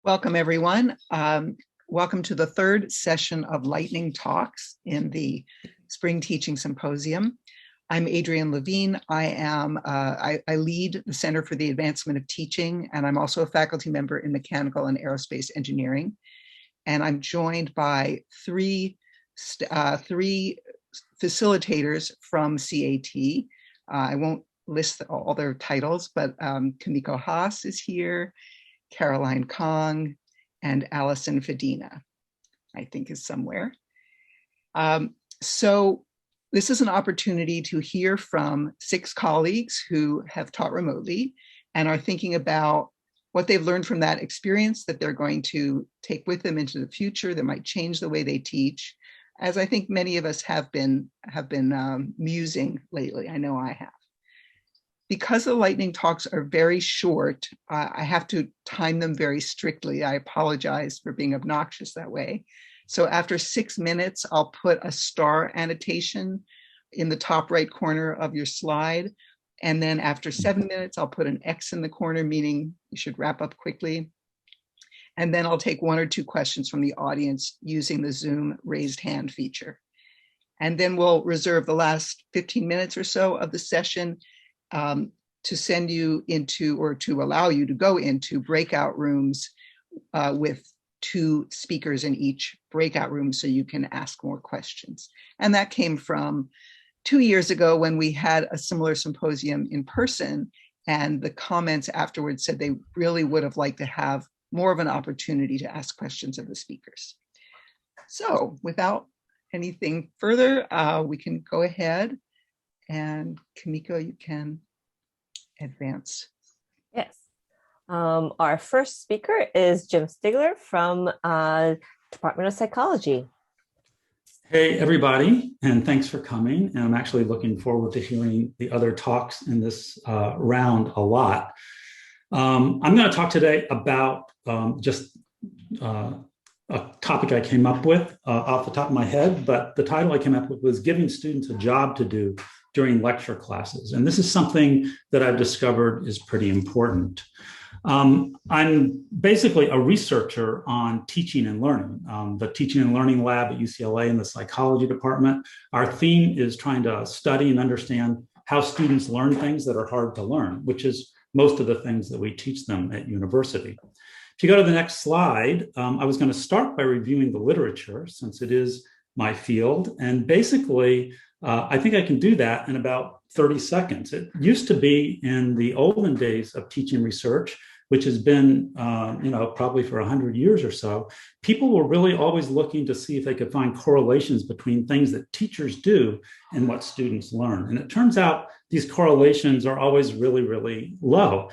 Welcome, everyone. Welcome to the third session of Lightning Talks in the Spring Teaching Symposium. I'm Adrienne Levine. I lead the Center for the Advancement of Teaching, and I'm also a faculty member in Mechanical and Aerospace Engineering. And I'm joined by three facilitators from CAT. I won't list all their titles, but Kimiko Haas is here, Caroline Kong, and Allison Fedina, I think is somewhere. So this is an opportunity to hear from 6 colleagues who have taught remotely and are thinking about what they've learned from that experience that they're going to take with them into the future that might change the way they teach, as I think many of us have been musing lately. I know I have. Because the lightning talks are very short, I have to time them very strictly. I apologize for being obnoxious that way. So after 6 minutes, I'll put a star annotation in the top right corner of your slide. And then after 7 minutes, I'll put an X in the corner, meaning you should wrap up quickly. And then I'll take 1 or 2 questions from the audience using the Zoom raised hand feature. And then we'll reserve the last 15 minutes or so of the session to send you into, or to allow you to go into breakout rooms with 2 speakers in each breakout room so you can ask more questions. And that came from 2 years ago when we had a similar symposium in person, and the comments afterwards said they really would have liked to have more of an opportunity to ask questions of the speakers. So without anything further, we can go ahead. And Kimiko, you can advance. Yes. Our first speaker is Jim Stigler from Department of Psychology. Hey, everybody, and thanks for coming. And I'm actually looking forward to hearing the other talks in this round a lot. I'm going to talk today about just a topic I came up with off the top of my head, but the title I came up with was Giving Students a Job to Do during lecture classes. And this is something that I've discovered is pretty important. I'm basically a researcher on teaching and learning, the teaching and learning lab at UCLA in the psychology department. Our theme is trying to study and understand how students learn things that are hard to learn, which is most of the things that we teach them at university. If you go to the next slide, I was going to start by reviewing the literature since it is my field. And basically, I think I can do that in about 30 seconds. It used to be in the olden days of teaching research, which has been, probably for 100 years or so, people were really always looking to see if they could find correlations between things that teachers do and what students learn. And it turns out these correlations are always really, really low.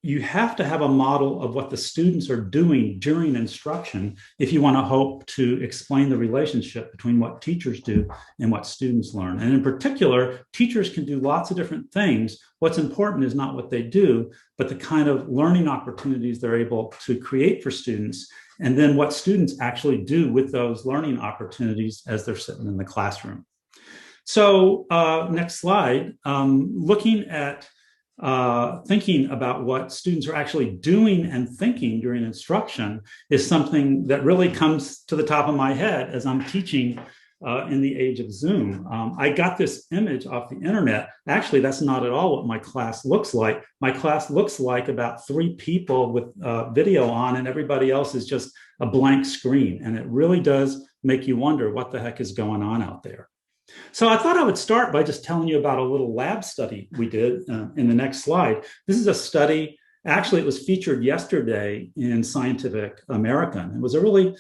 You have to have a model of what the students are doing during instruction if you want to hope to explain the relationship between what teachers do and what students learn. And in particular, teachers can do lots of different things. What's important is not what they do, but the kind of learning opportunities they're able to create for students, and then what students actually do with those learning opportunities as they're sitting in the classroom. So next slide, looking at thinking about what students are actually doing and thinking during instruction is something that really comes to the top of my head as I'm teaching in the age of Zoom. I got this image off the internet. Actually, that's not at all what my class looks like. My class looks like about 3 people with video on, and everybody else is just a blank screen. And it really does make you wonder what the heck is going on out there. So I thought I would start by just telling you about a little lab study we did in the next slide. This is a study, actually it was featured yesterday in Scientific American. It was a really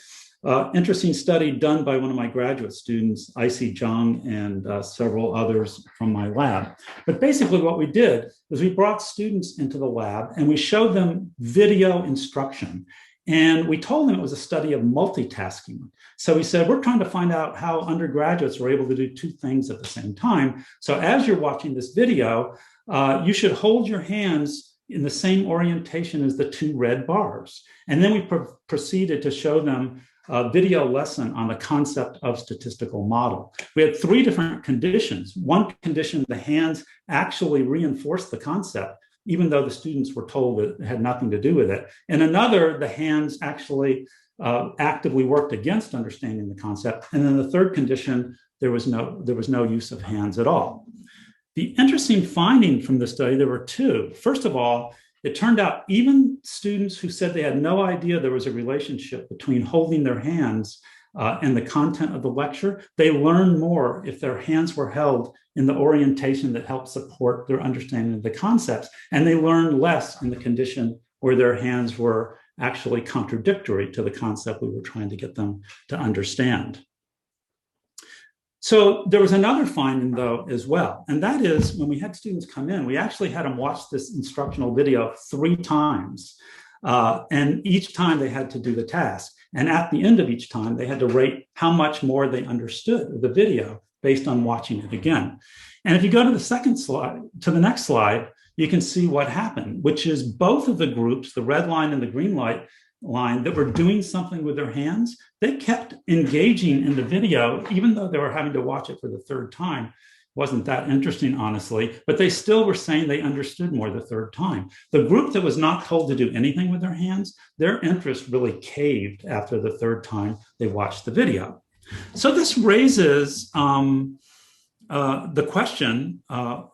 interesting study done by one of my graduate students, I.C. Zhang, and several others from my lab. But basically what we did is we brought students into the lab and we showed them video instruction. And we told them it was a study of multitasking. So we said, we're trying to find out how undergraduates were able to do 2 things at the same time. So as you're watching this video, you should hold your hands in the same orientation as the 2 red bars. And then we proceeded to show them a video lesson on the concept of statistical model. We had 3 different conditions. One condition, the hands actually reinforced the concept. even though the students were told that it had nothing to do with it. In another, the hands actually actively worked against understanding the concept. And in the third condition, there was no use of hands at all. The interesting finding from the study, there were two. First of all, it turned out even students who said they had no idea there was a relationship between holding their hands and the content of the lecture, they learned more if their hands were held in the orientation that helped support their understanding of the concepts. And they learned less in the condition where their hands were actually contradictory to the concept we were trying to get them to understand. So there was another finding, though, as well. And that is when we had students come in, we actually had them watch this instructional video 3 times. And each time they had to do the task. And at the end of each time, they had to rate how much more they understood of the video based on watching it again. And if you go to the second slide, to the next slide, you can see what happened, which is both of the groups, the red line and the green line that were doing something with their hands, they kept engaging in the video, even though they were having to watch it for the 3rd time. Wasn't that interesting, honestly, but they still were saying they understood more the 3rd time. The group that was not told to do anything with their hands, their interest really caved after the 3rd time they watched the video. So this raises the question,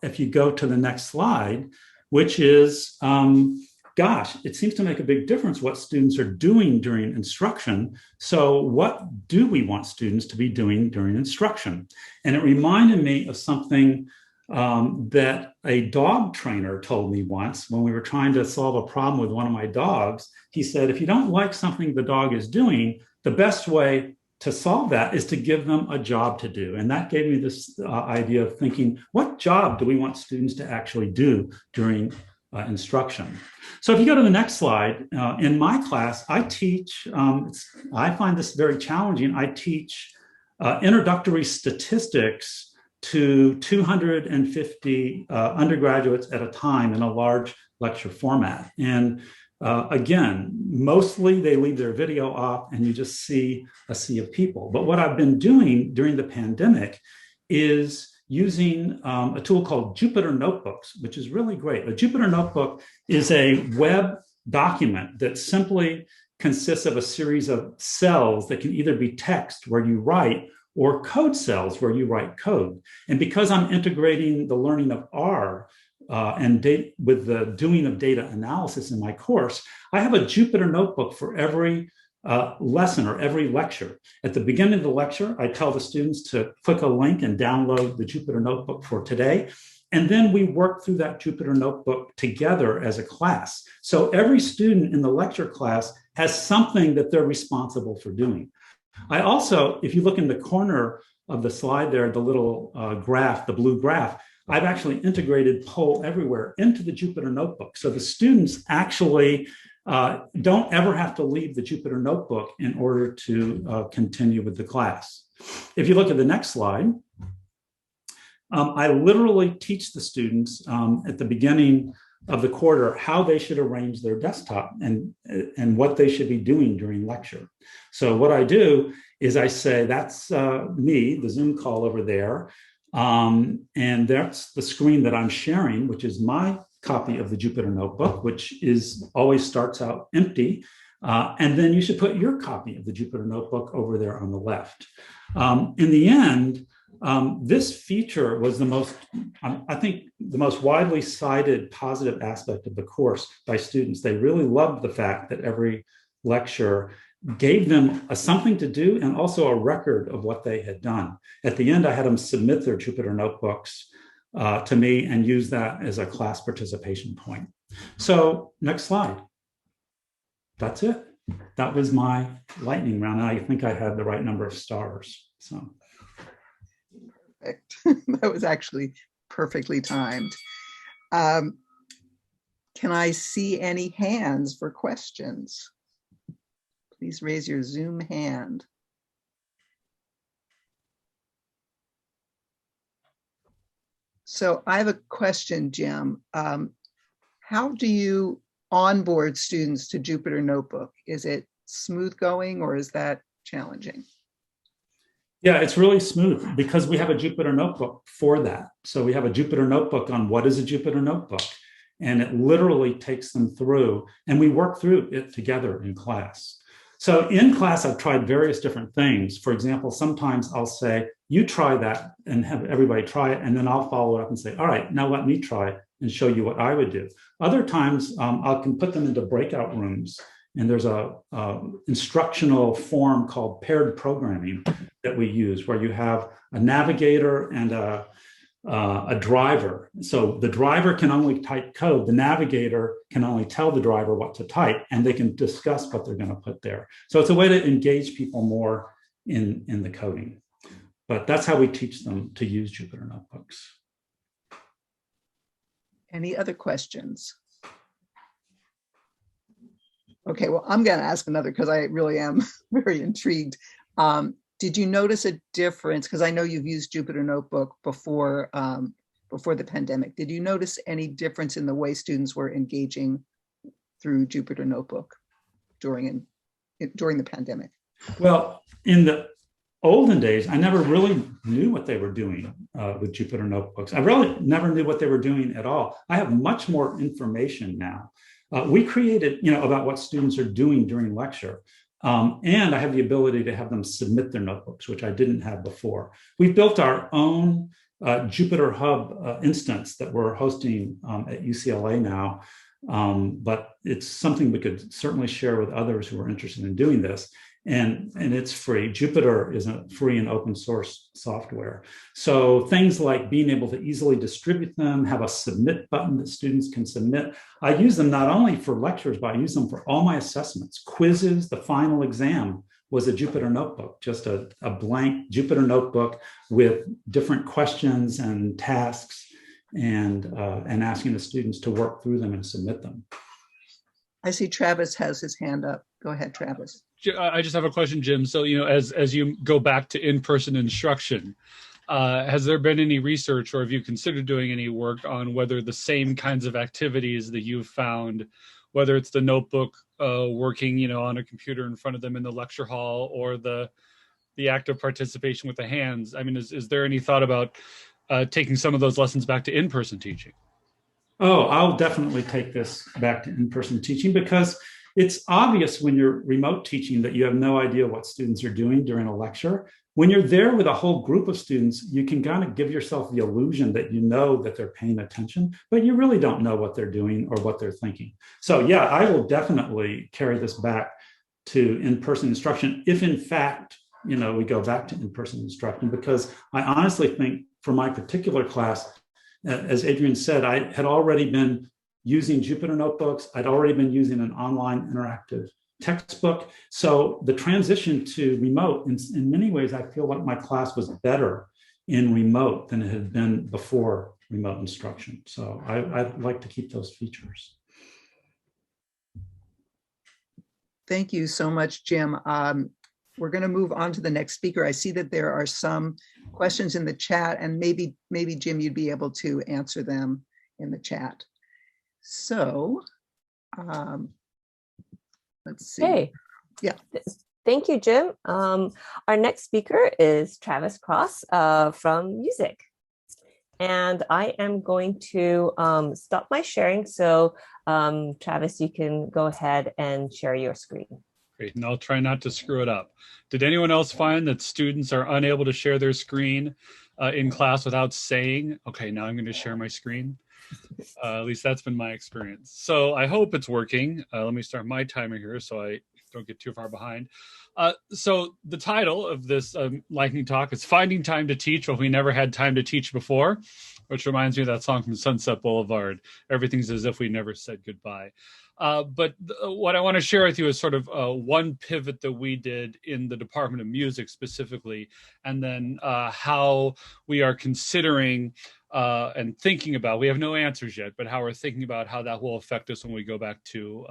if you go to the next slide, which is, gosh, it seems to make a big difference what students are doing during instruction. So what do we want students to be doing during instruction? And it reminded me of something that a dog trainer told me once when we were trying to solve a problem with one of my dogs. He said, if you don't like something the dog is doing, the best way to solve that is to give them a job to do. And that gave me this idea of thinking, what job do we want students to actually do during instruction? So if you go to the next slide, in my class, I teach, I find this very challenging. I teach introductory statistics to 250 undergraduates at a time in a large lecture format. And again, mostly they leave their video off and you just see a sea of people. But what I've been doing during the pandemic is using a tool called Jupyter Notebooks, which is really great. A Jupyter Notebook is a web document that simply consists of a series of cells that can either be text where you write or code cells where you write code. And because I'm integrating the learning of R and with the doing of data analysis in my course, I have a Jupyter Notebook for every lesson or every lecture. At the beginning of the lecture, I tell the students to click a link and download the Jupyter Notebook for today. And then we work through that Jupyter Notebook together as a class. So every student in the lecture class has something that they're responsible for doing. I also, if you look in the corner of the slide there, the little graph, the blue graph, I've actually integrated Poll Everywhere into the Jupyter Notebook. So the students actually don't ever have to leave the Jupyter Notebook in order to continue with the class. If you look at the next slide, I literally teach the students at the beginning of the quarter how they should arrange their desktop and what they should be doing during lecture. So what I do is I say, that's me, the Zoom call over there, and that's the screen that I'm sharing, which is my copy of the Jupyter Notebook, which always starts out empty. And then you should put your copy of the Jupyter Notebook over there on the left. In the end, this feature was the most, I think, the most widely cited positive aspect of the course by students. They really loved the fact that every lecture gave them something to do and also a record of what they had done. At the end, I had them submit their Jupyter Notebooks to me and use that as a class participation point. So next slide. That's it. That was my lightning round. And I think I had the right number of stars. So. Perfect. That was actually perfectly timed. Can I see any hands for questions? Please raise your Zoom hand. So I have a question, Jim. How do you onboard students to Jupyter Notebook? Is it smooth going or is that challenging? Yeah, it's really smooth because we have a Jupyter Notebook for that. So we have a Jupyter Notebook on what is a Jupyter Notebook. and it literally takes them through, and we work through it together in class. So in class, I've tried various different things. For example, sometimes I'll say, you try that and have everybody try it, and then I'll follow it up and say, all right, now let me try it and show you what I would do. Other times, I can put them into breakout rooms, and there's a instructional form called paired programming that we use, where you have a navigator and a driver. So the driver can only type code. The navigator can only tell the driver what to type, and they can discuss what they're going to put there. So it's a way to engage people more in the coding. But that's how we teach them to use Jupyter Notebooks. Any other questions? Okay, well, I'm going to ask another because I really am very intrigued. Did you notice a difference? Because I know you've used Jupyter Notebook before the pandemic. Did you notice any difference in the way students were engaging through Jupyter Notebook during the pandemic? Well, in the olden days, I never really knew what they were doing with Jupyter Notebooks. I really never knew what they were doing at all. I have much more information now. We created, about what students are doing during lecture. And I have the ability to have them submit their notebooks, which I didn't have before. We've built our own Jupyter Hub instance that we're hosting at UCLA now. But it's something we could certainly share with others who are interested in doing this. And it's free. Jupyter is a free and open source software. So things like being able to easily distribute them, have a submit button that students can submit. I use them not only for lectures, but I use them for all my assessments, quizzes. The final exam was a Jupyter notebook, just a blank Jupyter notebook with different questions and tasks, and asking the students to work through them and submit them. I see Travis has his hand up. Go ahead, Travis. I just have a question, Jim. So, as you go back to in-person instruction, has there been any research, or have you considered doing any work on whether the same kinds of activities that you've found, whether it's the notebook working, on a computer in front of them in the lecture hall, or the active participation with the hands? I mean, is there any thought about taking some of those lessons back to in-person teaching? Oh, I'll definitely take this back to in-person teaching, because it's obvious when you're remote teaching that you have no idea what students are doing during a lecture. When you're there with a whole group of students, you can kind of give yourself the illusion that you know that they're paying attention, but you really don't know what they're doing or what they're thinking. So yeah, I will definitely carry this back to in-person instruction if in fact, we go back to in-person instruction, because I honestly think for my particular class, as Adrian said, I had already been using Jupyter Notebooks. I'd already been using an online interactive textbook. So the transition to remote, in many ways, I feel like my class was better in remote than it had been before remote instruction. So I'd like to keep those features. Thank you so much, Jim. We're going to move on to the next speaker. I see that there are some questions in the chat, and maybe Jim, you'd be able to answer them in the chat. So let's see. Hey. Yeah. Thank you, Jim. Our next speaker is Travis Cross from Music. And I am going to stop my sharing. So Travis, you can go ahead and share your screen. Great, and I'll try not to screw it up. Did anyone else find that students are unable to share their screen in class without saying, okay, now I'm going to share my screen? At least that's been my experience. So I hope it's working. Let me start my timer here so I don't get too far behind. So the title of this lightning talk is Finding Time to Teach What We Never Had Time to Teach Before, which reminds me of that song from Sunset Boulevard, Everything's as If We Never Said Goodbye. But what I want to share with you is sort of one pivot that we did in the Department of Music specifically, and then how we are considering and thinking about, we have no answers yet, but how we're thinking about how that will affect us when we go back to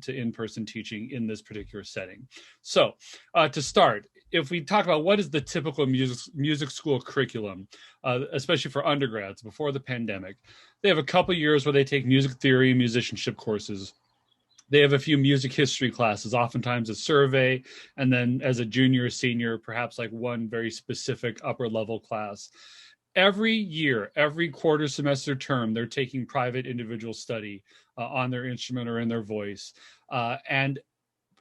in-person teaching in this particular setting. So to start, if we talk about what is the typical music school curriculum, especially for undergrads before the pandemic, they have a couple years where they take music theory and musicianship courses. They have a few music history classes, oftentimes a survey, and then as a junior or senior, perhaps like one very specific upper level class. every year, every quarter, semester, term, they're taking private individual study on their instrument or in their voice. And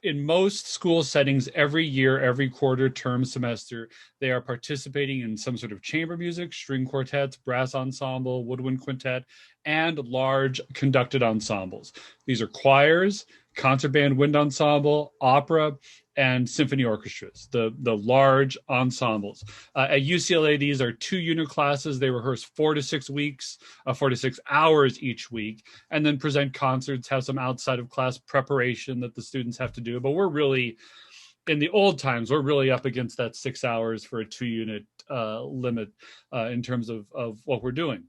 in most school settings, every year, every quarter, term, semester, they are participating in some sort of chamber music, string quartets, brass ensemble, woodwind quintet, and large conducted ensembles. These are choirs, concert band, wind ensemble, opera, and symphony orchestras, the large ensembles. At UCLA, these are 2-unit classes. They rehearse 4 to 6 weeks, 4 to 6 hours each week, and then present concerts, have some outside of class preparation that the students have to do. But we're really, in the old times, we're really up against that 6 hours for a 2-unit limit in terms of what we're doing.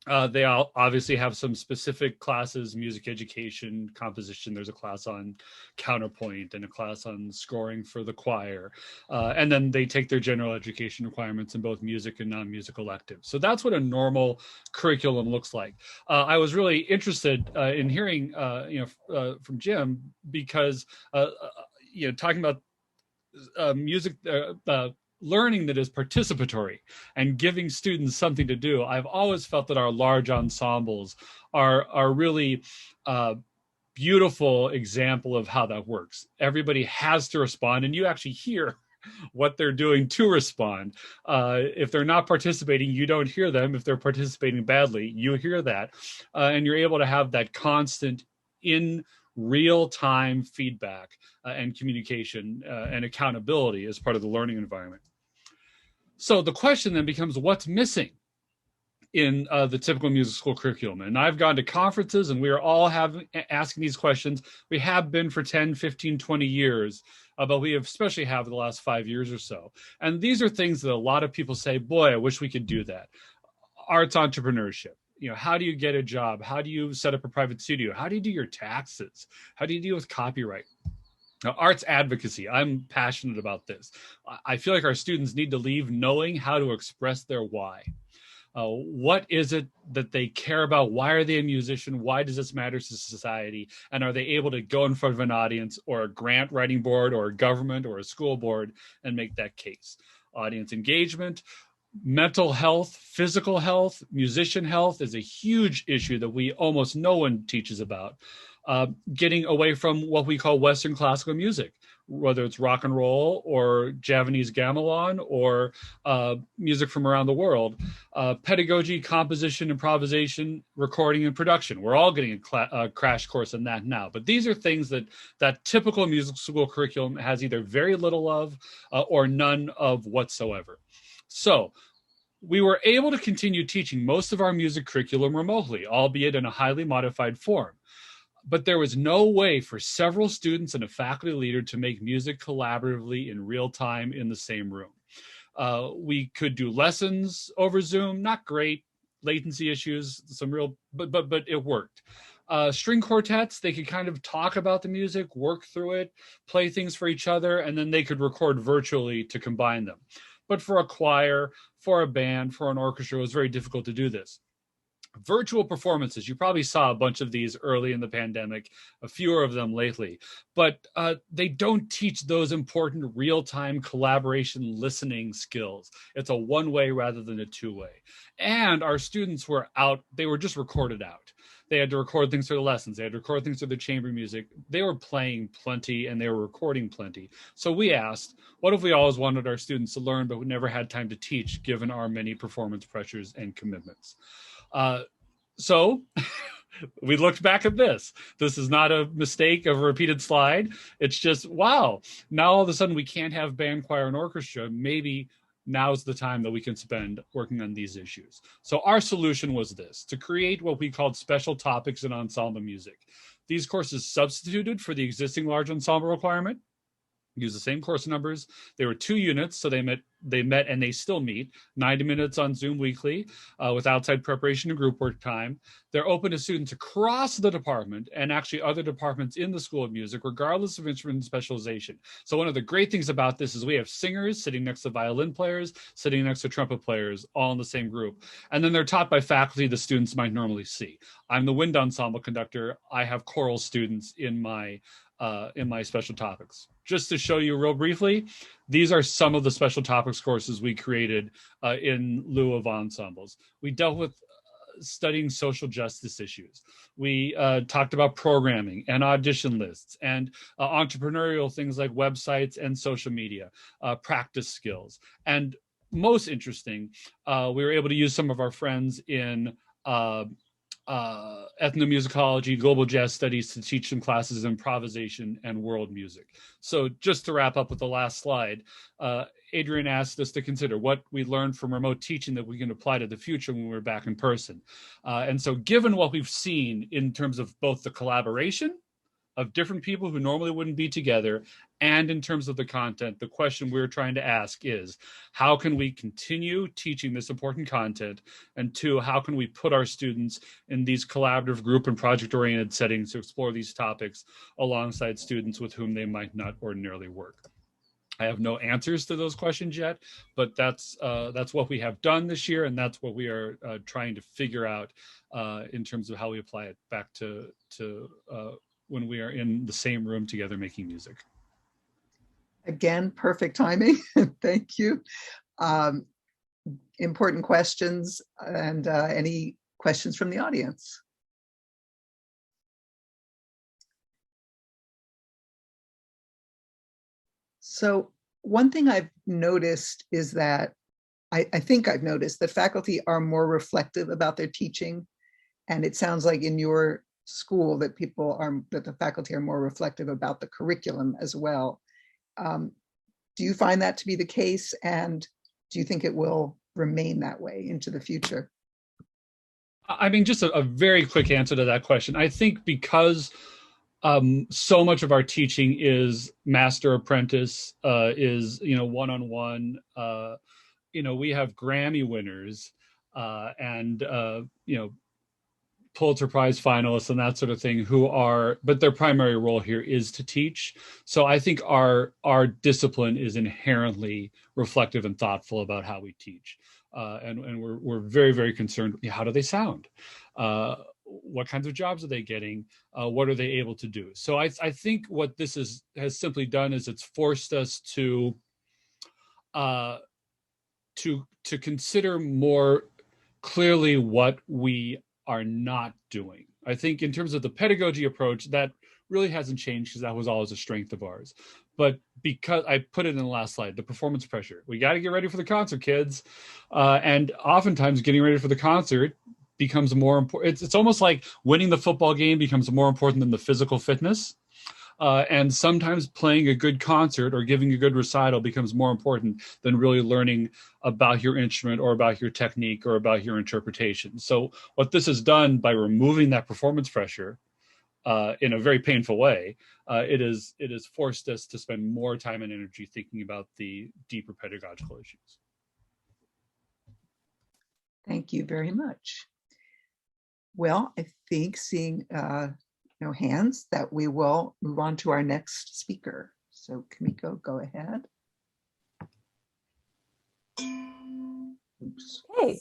They all obviously have some specific classes, music education, composition. There's a class on counterpoint and a class on scoring for the choir. And then they take their general education requirements in both music and non-music electives. So that's what a normal curriculum looks like. I was really interested in hearing from Jim, because talking about music learning that is participatory and giving students something to do. I've always felt that our large ensembles are really beautiful example of how that works. Everybody has to respond, and you actually hear what they're doing to respond. If they're not participating, you don't hear them. If they're participating badly, you hear that. And you're able to have that constant in real-time feedback and communication and accountability as part of the learning environment. So the question then becomes, what's missing in the typical music school curriculum? And I've gone to conferences, and we are all asking these questions. We have been for 10, 15, 20 years, but we have especially have the last 5 years or so. And these are things that a lot of people say, boy, I wish we could do that. Arts entrepreneurship. How do you get a job? How do you set up a private studio? How do you do your taxes? How do you deal with copyright? Now, arts advocacy, I'm passionate about this. I feel like our students need to leave knowing how to express their why. What is it that they care about? Why are they a musician? Why does this matter to society? And are they able to go in front of an audience or a grant writing board or a government or a school board and make that case? Audience engagement, mental health, physical health, musician health is a huge issue that almost no one teaches about. Getting away from what we call Western classical music, whether it's rock and roll or Javanese gamelan or music from around the world. Pedagogy, composition, improvisation, recording, and production. We're all getting a crash course in that now. But these are things that typical music school curriculum has either very little of or none of whatsoever. So we were able to continue teaching most of our music curriculum remotely, albeit in a highly modified form. But there was no way for several students and a faculty leader to make music collaboratively in real time in the same room. We could do lessons over Zoom, not great, latency issues, but it worked. String quartets, they could kind of talk about the music, work through it, play things for each other, and then they could record virtually to combine them. But for a choir, for a band, for an orchestra, it was very difficult to do this. Virtual performances, you probably saw a bunch of these early in the pandemic, a fewer of them lately, but they don't teach those important real-time collaboration listening skills. It's a one-way rather than a two-way. And our students were they were just recorded out. They had to record things for the lessons. They had to record things for the chamber music. They were playing plenty and they were recording plenty. So we asked, what if we always wanted our students to learn, but we never had time to teach given our many performance pressures and commitments? So we looked back at this. This is not a mistake of a repeated slide. It's just, wow, now all of a sudden we can't have band, choir, and orchestra. Maybe now's the time that we can spend working on these issues. So our solution was this, to create what we called special topics in ensemble music. These courses substituted for the existing large ensemble requirement, use the same course numbers. They were 2 units, so they met and they still meet 90 minutes on Zoom weekly with outside preparation and group work time. They're open to students across the department and actually other departments in the School of Music, regardless of instrument specialization. So one of the great things about this is we have singers sitting next to violin players, sitting next to trumpet players, all in the same group. And then they're taught by faculty the students might normally see. I'm the wind ensemble conductor. I have choral students in my special topics. just to show you real briefly, these are some of the special topics courses we created in lieu of ensembles. We dealt with studying social justice issues. We talked about programming and audition lists and entrepreneurial things like websites and social media, practice skills. And most interesting, we were able to use some of our friends in ethnomusicology, global jazz studies to teach some classes in improvisation and world music. So just to wrap up with the last slide, Adrian asked us to consider what we learned from remote teaching that we can apply to the future when we're back in person. And so given what we've seen in terms of both the collaboration of different people who normally wouldn't be together, and in terms of the content, the question we're trying to ask is, how can we continue teaching this important content? And two, how can we put our students in these collaborative group and project-oriented settings to explore these topics alongside students with whom they might not ordinarily work? I have no answers to those questions yet, but that's what we have done this year, and that's what we are trying to figure out in terms of how we apply it back to when we are in the same room together making music. Again, perfect timing. Thank you. Important questions, and any questions from the audience? So one thing I've noticed is that I think I've noticed that faculty are more reflective about their teaching. And it sounds like in your school that the faculty are more reflective about the curriculum as well. Do you find that to be the case? And do you think it will remain that way into the future? I mean, just a very quick answer to that question. I think because so much of our teaching is master apprentice, is one-on-one. We have Grammy winners and Pulitzer Prize finalists and that sort of thing but their primary role here is to teach. So I think our discipline is inherently reflective and thoughtful about how we teach. And we're very, very concerned. How do they sound? What kinds of jobs are they getting? What are they able to do? So I think what this has simply done is it's forced us to consider more clearly what we are not doing. I think in terms of the pedagogy approach, that really hasn't changed because that was always a strength of ours. But because I put it in the last slide, the performance pressure, we got to get ready for the concert, kids. And oftentimes getting ready for the concert becomes more important. It's almost like winning the football game becomes more important than the physical fitness. And sometimes playing a good concert or giving a good recital becomes more important than really learning about your instrument or about your technique or about your interpretation. So what this has done by removing that performance pressure in a very painful way, it has forced us to spend more time and energy thinking about the deeper pedagogical issues. Thank you very much. Well, I think seeing hands that we will move on to our next speaker. So Kamiko, go ahead. Oops. Okay,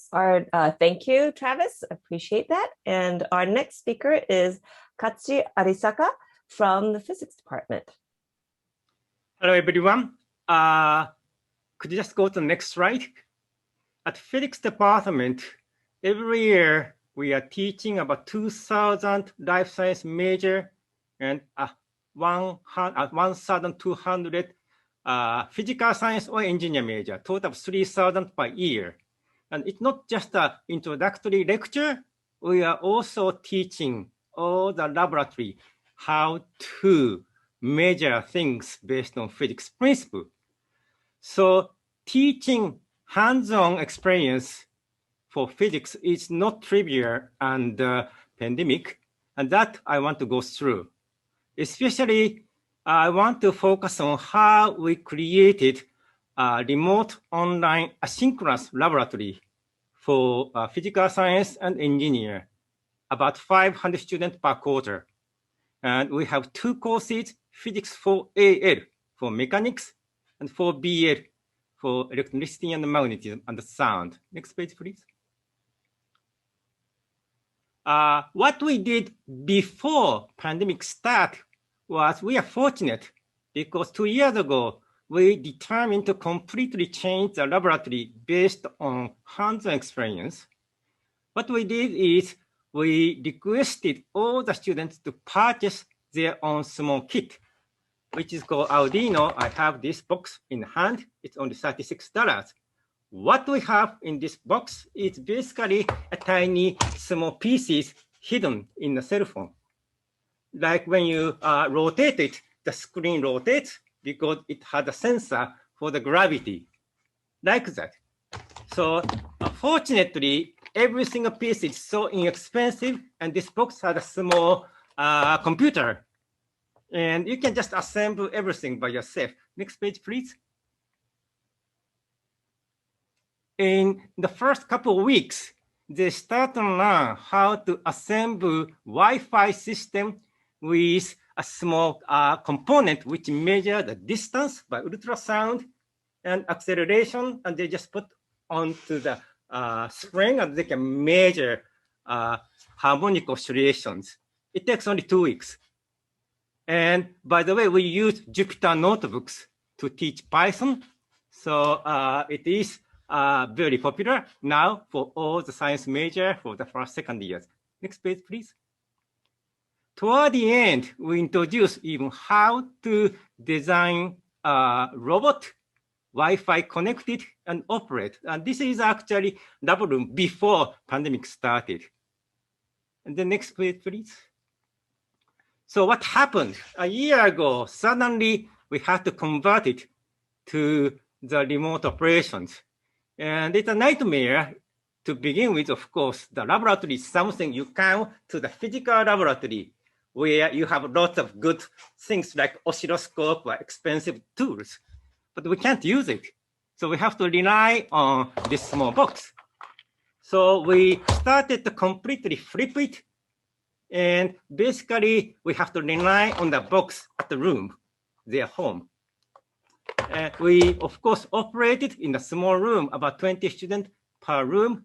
thank you, Travis. Appreciate that. And our next speaker is Katsushi Arisaka from the physics department. Hello, everyone. Could you just go to the next slide? At physics department, every year we are teaching about 2,000 life science major and 1,200 physical science or engineer major, total of 3,000 per year. And it's not just an introductory lecture. We are also teaching all the laboratory how to measure things based on physics principle. So teaching hands-on experience for physics is not trivial and pandemic, and that I want to go through. Especially, I want to focus on how we created a remote online asynchronous laboratory for physical science and engineer, about 500 students per quarter. And we have 2 courses, physics for AL, for mechanics, and for BL, for electricity and magnetism and sound. Next page, please. What we did before pandemic start was we are fortunate because 2 years ago, we determined to completely change the laboratory based on hands-on experience. What we did is we requested all the students to purchase their own small kit, which is called Arduino. I have this box in hand. It's only $36. What we have in this box is basically a tiny small pieces hidden in the cell phone. Like when you rotate it, the screen rotates because it has a sensor for the gravity, like that. So fortunately, every single piece is so inexpensive, and this box has a small computer. And you can just assemble everything by yourself. Next page, please. In the first couple of weeks, they start to learn how to assemble Wi-Fi system with a small component which measure the distance by ultrasound and acceleration, and they just put onto the spring, and they can measure harmonic oscillations. It takes only 2 weeks. And by the way, we use Jupyter notebooks to teach Python. So it is very popular now for all the science major for the first, second years. Next page, please. Toward the end, we introduce even how to design a robot, Wi-Fi connected and operate. And this is actually lab room before pandemic started. And the next page, please. So what happened? A year ago, suddenly we had to convert it to the remote operations. And it's a nightmare to begin with, of course. The laboratory is something you come to the physical laboratory where you have lots of good things like oscilloscope or expensive tools, but we can't use it. So we have to rely on this small box. So we started to completely flip it. And basically, we have to rely on the box at the room, their home. We, of course, operated in a small room, about 20 students per room.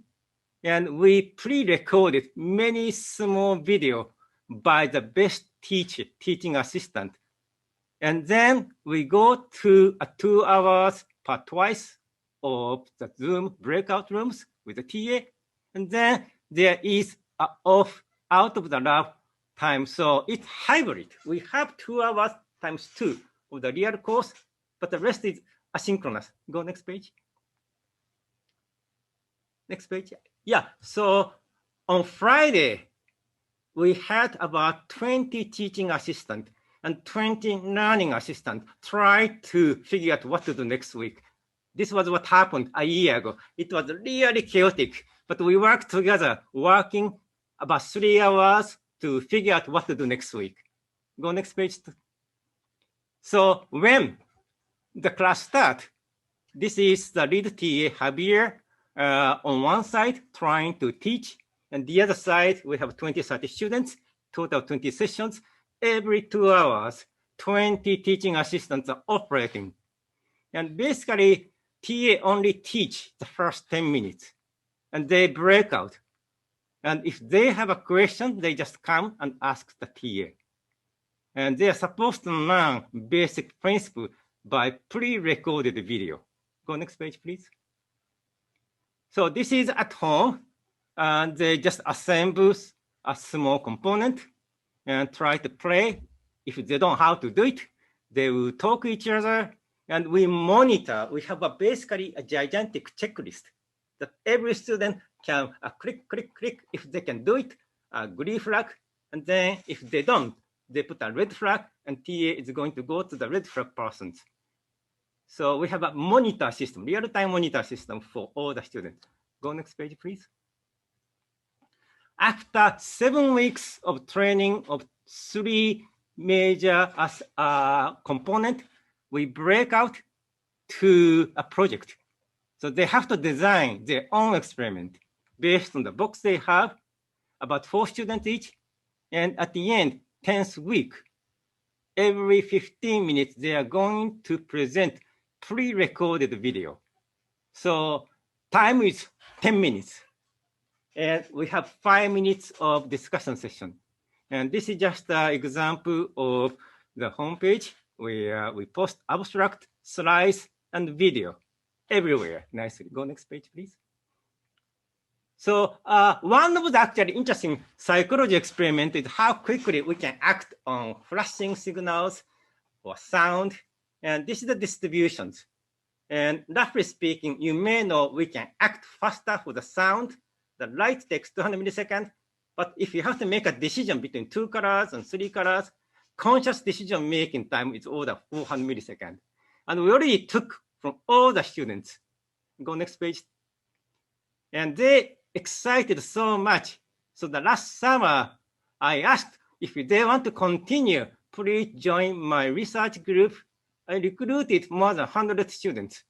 And we pre-recorded many small videos by the best teacher, teaching assistant. And then we go to 2 hours per twice of the Zoom breakout rooms with the TA. And then there is an off out of the lab time. So it's hybrid. We have 2 hours times 2 of the real course, but the rest is asynchronous. Go next page. Next page. Yeah, so on Friday, we had about 20 teaching assistants and 20 learning assistants try to figure out what to do next week. This was what happened a year ago. It was really chaotic, but we worked together, working about 3 hours to figure out what to do next week. Go next page. So when the class starts, this is the lead TA, Javier, on one side trying to teach, and the other side, we have 20, 30 students, total 20 sessions. Every 2 hours, 20 teaching assistants are operating. And basically, TA only teach the first 10 minutes, and they break out. And if they have a question, they just come and ask the TA. And they are supposed to learn basic principle by pre-recorded video. Go next page, please. So this is at home, and they just assemble a small component and try to play. If they don't know how to do it, they will talk to each other, and we monitor. We have basically a gigantic checklist that every student can click, click, click. If they can do it, a green flag, and then if they don't, they put a red flag, and TA is going to go to the red flag persons. So we have a monitor system, real-time monitor system for all the students. Go next page, please. After 7 weeks of training of 3 major components, we break out to a project. So they have to design their own experiment based on the box they have, about 4 students each. And at the end, 10th week, every 15 minutes, they are going to present pre-recorded video. So time is 10 minutes. And we have 5 minutes of discussion session. And this is just an example of the homepage. where we post abstract, slides, and video everywhere. Nicely. Go next page, please. So one of the actually interesting psychology experiment is how quickly we can act on flashing signals or sound. And this is the distributions. And roughly speaking, you may know we can act faster for the sound. The light takes 200 milliseconds. But if you have to make a decision between 2 colors and 3 colors, conscious decision making time is over 400 milliseconds. And we already took from all the students. Go next page. And they excited so much. So the last summer, I asked if they want to continue, please join my research group. I recruited more than 100 students.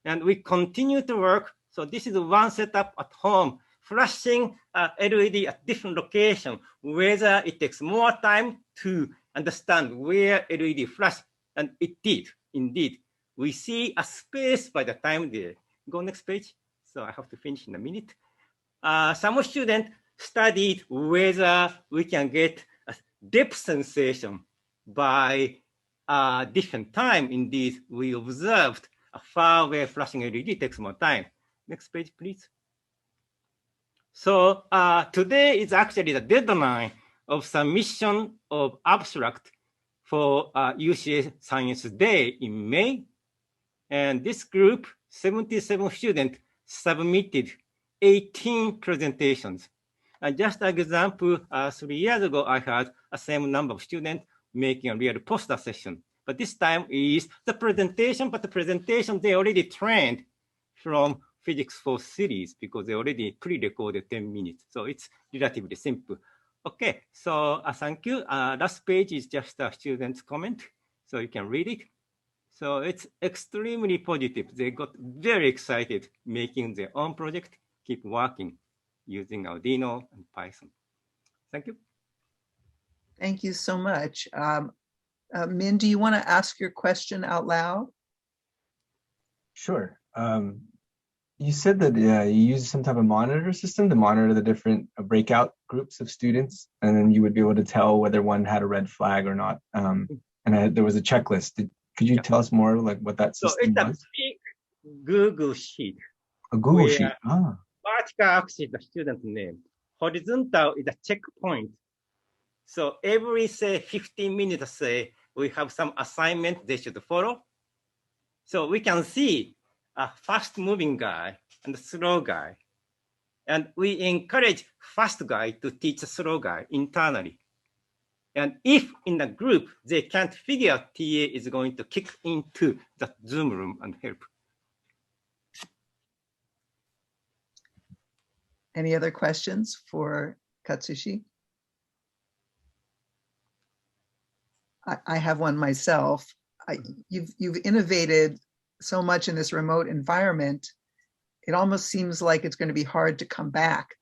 And we continue to work. So this is one setup at home, flashing LED at different locations, whether it takes more time to understand where LED flash. And it did, indeed. We see a space by the time they go next page. So I have to finish in a minute. Some students studied whether we can get a depth sensation by different time. Indeed, we observed a far away flashing LED takes more time. Next page, please. So today is actually the deadline of submission of abstract for UCLA Science Day in May. And this group, 77 students, submitted 18 presentations. And just an example, 3 years ago, I had a same number of students making a real poster session. But this time is the presentation, but the presentation they already trained from Physics 4 series because they already pre-recorded 10 minutes. So it's relatively simple. Okay, so thank you. Last page is just a student's comment, so you can read it. So it's extremely positive. They got very excited making their own project, keep working using Arduino and Python. Thank you. Thank you so much. Minh, do you want to ask your question out loud? Sure. You said that you use some type of monitor system to monitor the different breakout groups of students, and then you would be able to tell whether one had a red flag or not. And there was a checklist. Could you tell us more like what that system was? It's a big Google sheet. A Google sheet. Ah. Vertical axis is the student name. Horizontal is a checkpoint. So every, say, 15 minutes, say, we have some assignment they should follow. So we can see a fast-moving guy and a slow guy. And we encourage fast guy to teach a slow guy internally. And if in the group, they can't figure out TA is going to kick into the Zoom room and help. Any other questions for Katsushi? I have one myself. You've innovated so much in this remote environment. It almost seems like it's going to be hard to come back.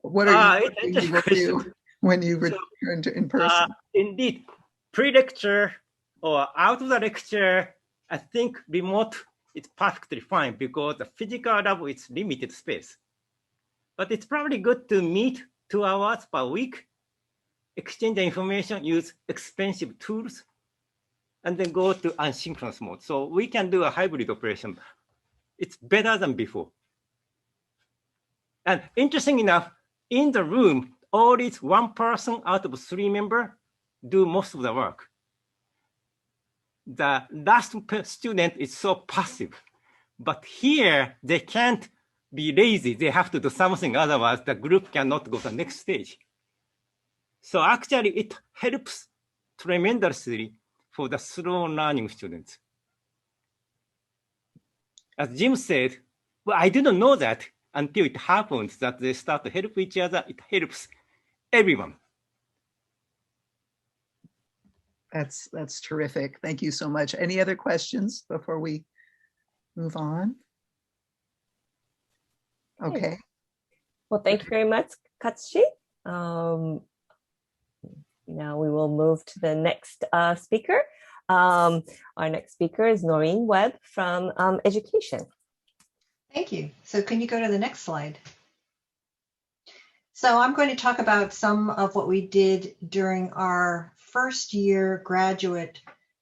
What are you do when you return to in person? Indeed, pre-lecture or out of the lecture, I think remote is perfectly fine because the physical lab is limited space. But it's probably good to meet 2 hours per week, exchange the information, use expensive tools, and then go to asynchronous mode. So we can do a hybrid operation. It's better than before. And interesting enough, in the room, always 1 person out of 3 members do most of the work. The last student is so passive, but here they can't be lazy. They have to do something, otherwise the group cannot go to the next stage. So actually it helps tremendously for the slow learning students. As Jim said, well, I didn't know that until it happens that they start to help each other. It helps everyone. That's terrific. Thank you so much. Any other questions before we move on? Okay. Well, thank you very much, Katsushi. Now we will move to the next speaker. Our next speaker is Noreen Webb from Education. Thank you. So can you go to the next slide? So I'm going to talk about some of what we did during our first year graduate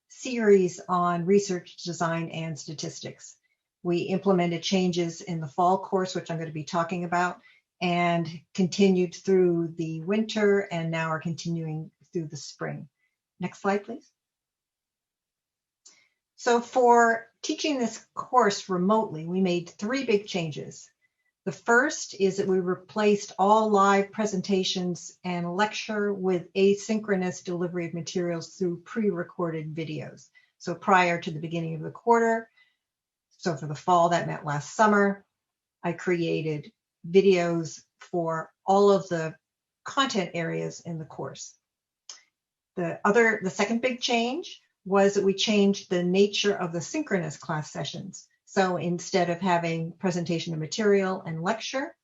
series on research design and statistics. We implemented changes in the fall course, which I'm going to be talking about, and continued through the winter, and now are continuing through the spring. Next slide, please. So for teaching this course remotely, we made 3 big changes. The first is that we replaced all live presentations and lecture with asynchronous delivery of materials through pre-recorded videos. So prior to the beginning of the quarter, so for the fall, that meant last summer, I created videos for all of the content areas in the course. The second big change was that we changed the nature of the synchronous class sessions. So instead of having presentation of material and lecture,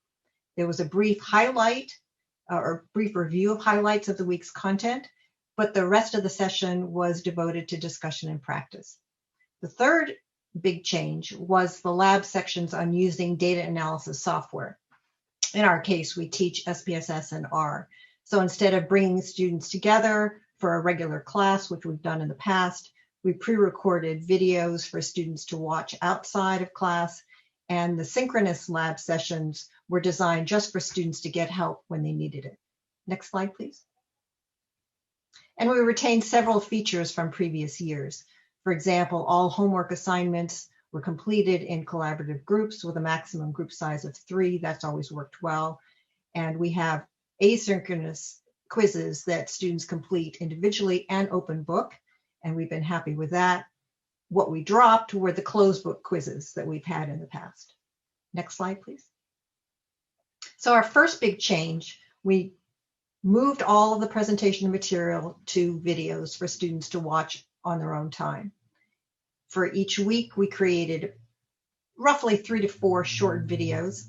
there was a brief highlight or brief review of highlights of the week's content, but the rest of the session was devoted to discussion and practice. The third big change was the lab sections on using data analysis software. In our case, we teach SPSS and R. So instead of bringing students together for a regular class, which we've done in the past, we pre-recorded videos for students to watch outside of class, and the synchronous lab sessions were designed just for students to get help when they needed it. Next slide, please. And we retained several features from previous years. For example, all homework assignments were completed in collaborative groups with a maximum group size of 3. That's always worked well. And we have asynchronous quizzes that students complete individually and open book, and we've been happy with that. What we dropped were the closed book quizzes that we've had in the past. Next slide, please. So our first big change, we moved all of the presentation material to videos for students to watch on their own time. For each week, we created roughly 3 to 4 short videos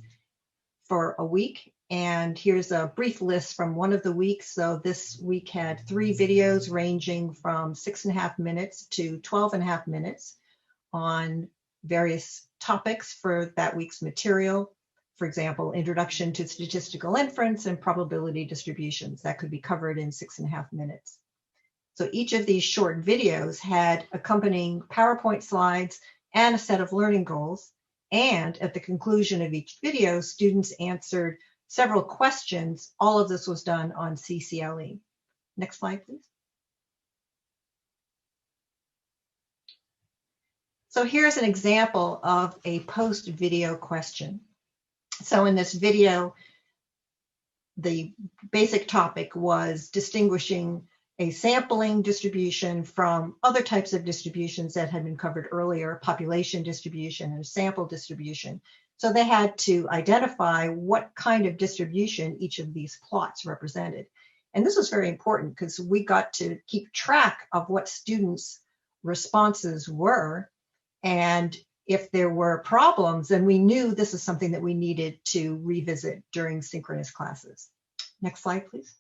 for a week. And here's a brief list from one of the weeks. So this week had 3 videos ranging from 6.5 minutes to 12.5 minutes on various topics for that week's material. For example, introduction to statistical inference and probability distributions. That could be covered in 6.5 minutes. So each of these short videos had accompanying PowerPoint slides and a set of learning goals. And at the conclusion of each video, students answered several questions. All of this was done on CCLE. Next slide, please. So here's an example of a post-video question. So in this video, the basic topic was distinguishing a sampling distribution from other types of distributions that had been covered earlier, population distribution and sample distribution. So they had to identify what kind of distribution each of these plots represented. And this was very important because we got to keep track of what students' responses were. And if there were problems, then we knew this is something that we needed to revisit during synchronous classes. Next slide, please.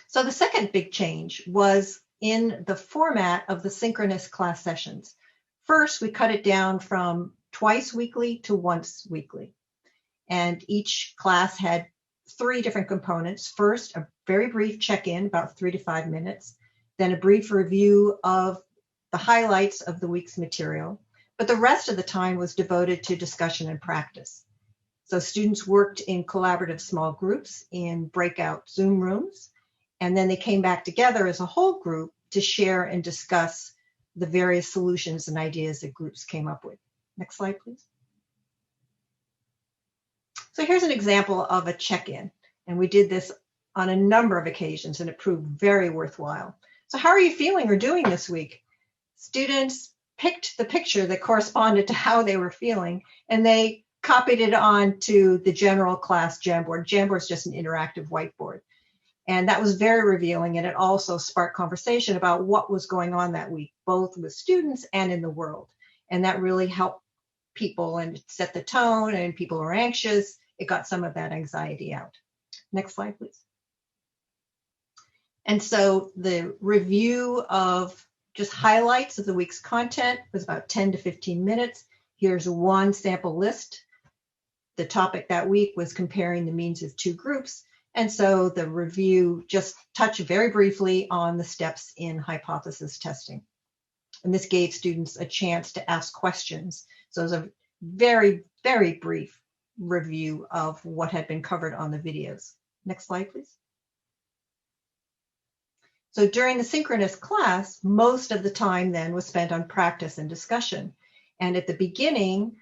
So the second big change was in the format of the synchronous class sessions. First, we cut it down from twice weekly to once weekly. And each class had 3 different components. First, a very brief check-in, about 3 to 5 minutes, then a brief review of the highlights of the week's material, but the rest of the time was devoted to discussion and practice. So students worked in collaborative small groups in breakout Zoom rooms, and then they came back together as a whole group to share and discuss the various solutions and ideas that groups came up with. Next slide, please. So here's an example of a check-in, and we did this on a number of occasions, and it proved very worthwhile. So how are you feeling or doing this week? Students picked the picture that corresponded to how they were feeling, and they copied it on to the general class Jamboard. Jamboard is just an interactive whiteboard. And that was very revealing, and it also sparked conversation about what was going on that week, both with students and in the world. And that really helped people and set the tone, and people were anxious. It got some of that anxiety out. Next slide, please. And so the review of just highlights of the week's content was about 10 to 15 minutes. Here's one sample list. The topic that week was comparing the means of 2 groups. And so the review just touched very briefly on the steps in hypothesis testing. And this gave students a chance to ask questions. So it was a very, very brief review of what had been covered on the videos. Next slide, please. So during the synchronous class, most of the time then was spent on practice and discussion. And at the beginning,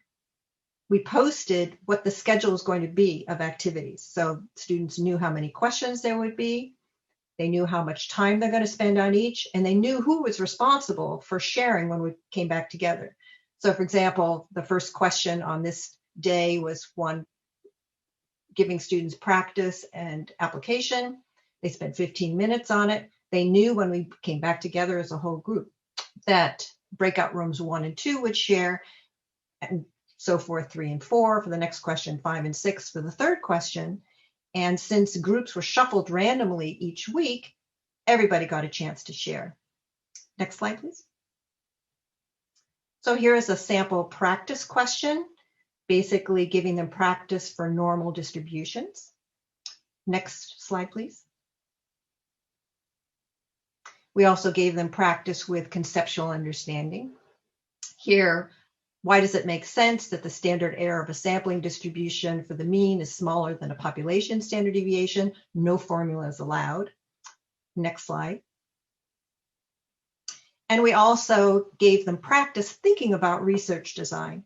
we posted what the schedule was going to be of activities. So students knew how many questions there would be. They knew how much time they're going to spend on each, and they knew who was responsible for sharing when we came back together. So for example, the first question on this day was one giving students practice and application. They spent 15 minutes on it. They knew when we came back together as a whole group that breakout rooms 1 and 2 would share, and so forth, 3 and 4 for the next question, 5 and 6 for the third question. And since groups were shuffled randomly each week, everybody got a chance to share. Next slide, please. So here is a sample practice question, basically giving them practice for normal distributions. Next slide, please. We also gave them practice with conceptual understanding. Here, why does it make sense that the standard error of a sampling distribution for the mean is smaller than a population standard deviation? No formula is allowed. Next slide. And we also gave them practice thinking about research design.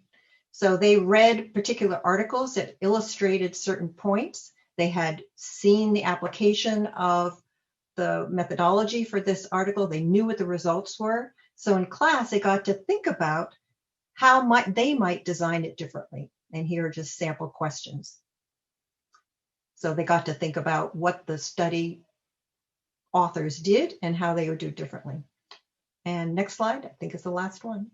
So they read particular articles that illustrated certain points. They had seen the application of the methodology for this article. They knew what the results were. So in class, they got to think about how they might design it differently. And here are just sample questions. So they got to think about what the study authors did and how they would do it differently. And next slide, I think is the last one.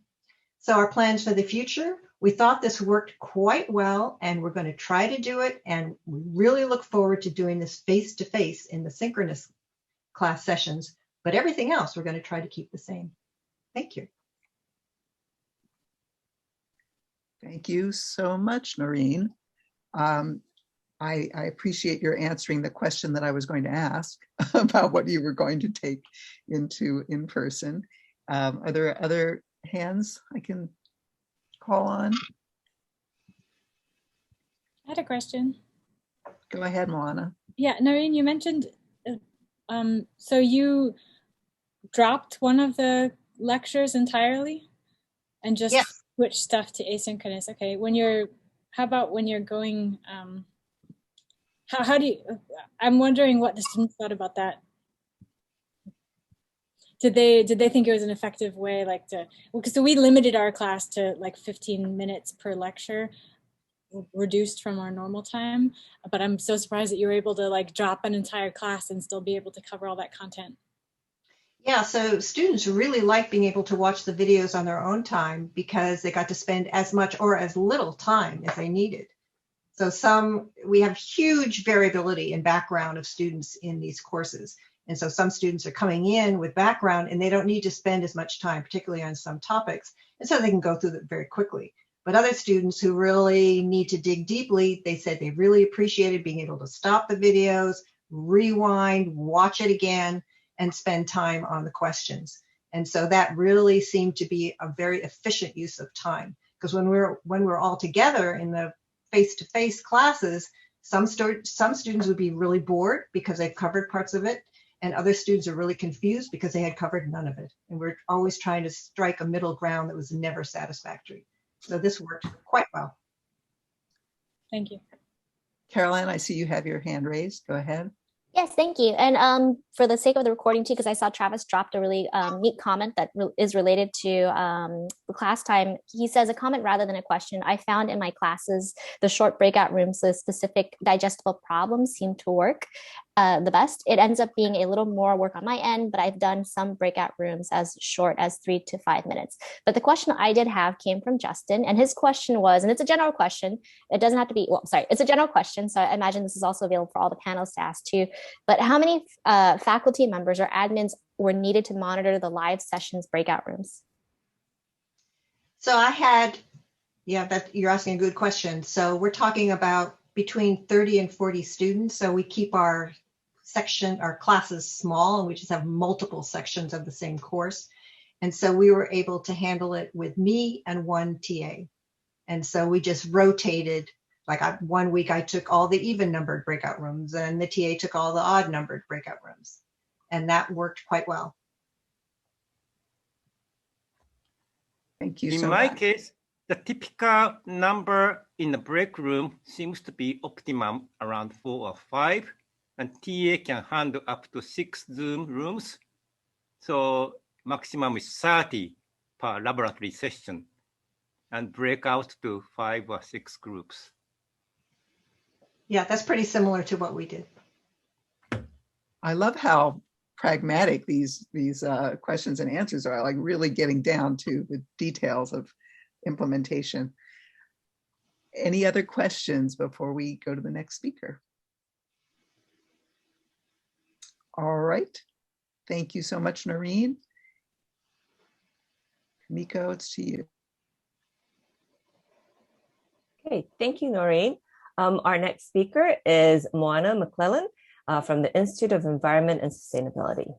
So our plans for the future, we thought this worked quite well, and we're going to try to do it. And we really look forward to doing this face-to-face in the synchronous class sessions, but everything else we're going to try to keep the same. Thank you. Thank you so much, Noreen. I appreciate your answering the question that I was going to ask about what you were going to take into in person. Are there other hands I can call on? I had a question. Go ahead, Moana. Yeah, Noreen, you mentioned, so you dropped one of the lectures entirely and just switched stuff to asynchronous. Okay, how about when you're going, how do you, I'm wondering what the students thought about that. Did they think it was an effective way, like so we limited our class to like 15 minutes per lecture, reduced from our normal time, but I'm so surprised that you were able to like drop an entire class and still be able to cover all that content. Yeah, so students really like being able to watch the videos on their own time because they got to spend as much or as little time as they needed. So we have huge variability in background of students in these courses. And so some students are coming in with background and they don't need to spend as much time, particularly on some topics. And so they can go through it very quickly. But other students who really need to dig deeply, they said they really appreciated being able to stop the videos, rewind, watch it again, and spend time on the questions. And so that really seemed to be a very efficient use of time. Because when we're all together in the face-to-face classes, some students would be really bored because they've covered parts of it, and other students are really confused because they had covered none of it. And we're always trying to strike a middle ground that was never satisfactory. So this worked quite well. Thank you. Caroline, I see you have your hand raised. Go ahead. Yes, thank you. And for the sake of the recording too, because I saw Travis dropped a really neat comment that is related to the class time. He says a comment rather than a question. I found in my classes, the short breakout rooms, the specific digestible problems seem to work the best. It ends up being a little more work on my end, but I've done some breakout rooms as short as 3 to 5 minutes. But the question I did have came from Justin, and his question was, and it's a general question, it doesn't have to be, well, sorry, it's a general question, so I imagine this is also available for all the panelists to ask too, but how many faculty members or admins were needed to monitor the live sessions breakout rooms? So you're asking a good question. So we're talking about between 30 and 40 students. So we keep our classes small, and we just have multiple sections of the same course. And so we were able to handle it with me and one TA. And so we just rotated. Like 1 week I took all the even numbered breakout rooms, and the TA took all the odd numbered breakout rooms. And that worked quite well. Thank you In so my much. case, the typical number in the break room seems to be optimum around 4 or 5, and TA can handle up to 6 Zoom rooms. So maximum is 30 per laboratory session, and break out to 5 or 6 groups. Yeah, that's pretty similar to what we did. I love how pragmatic these questions and answers are, like really getting down to the details of implementation. Any other questions before we go to the next speaker? All right. Thank you so much, Noreen. Miko, it's to you. Okay, thank you, Noreen. Our next speaker is Moana McClellan from the Institute of Environment and Sustainability.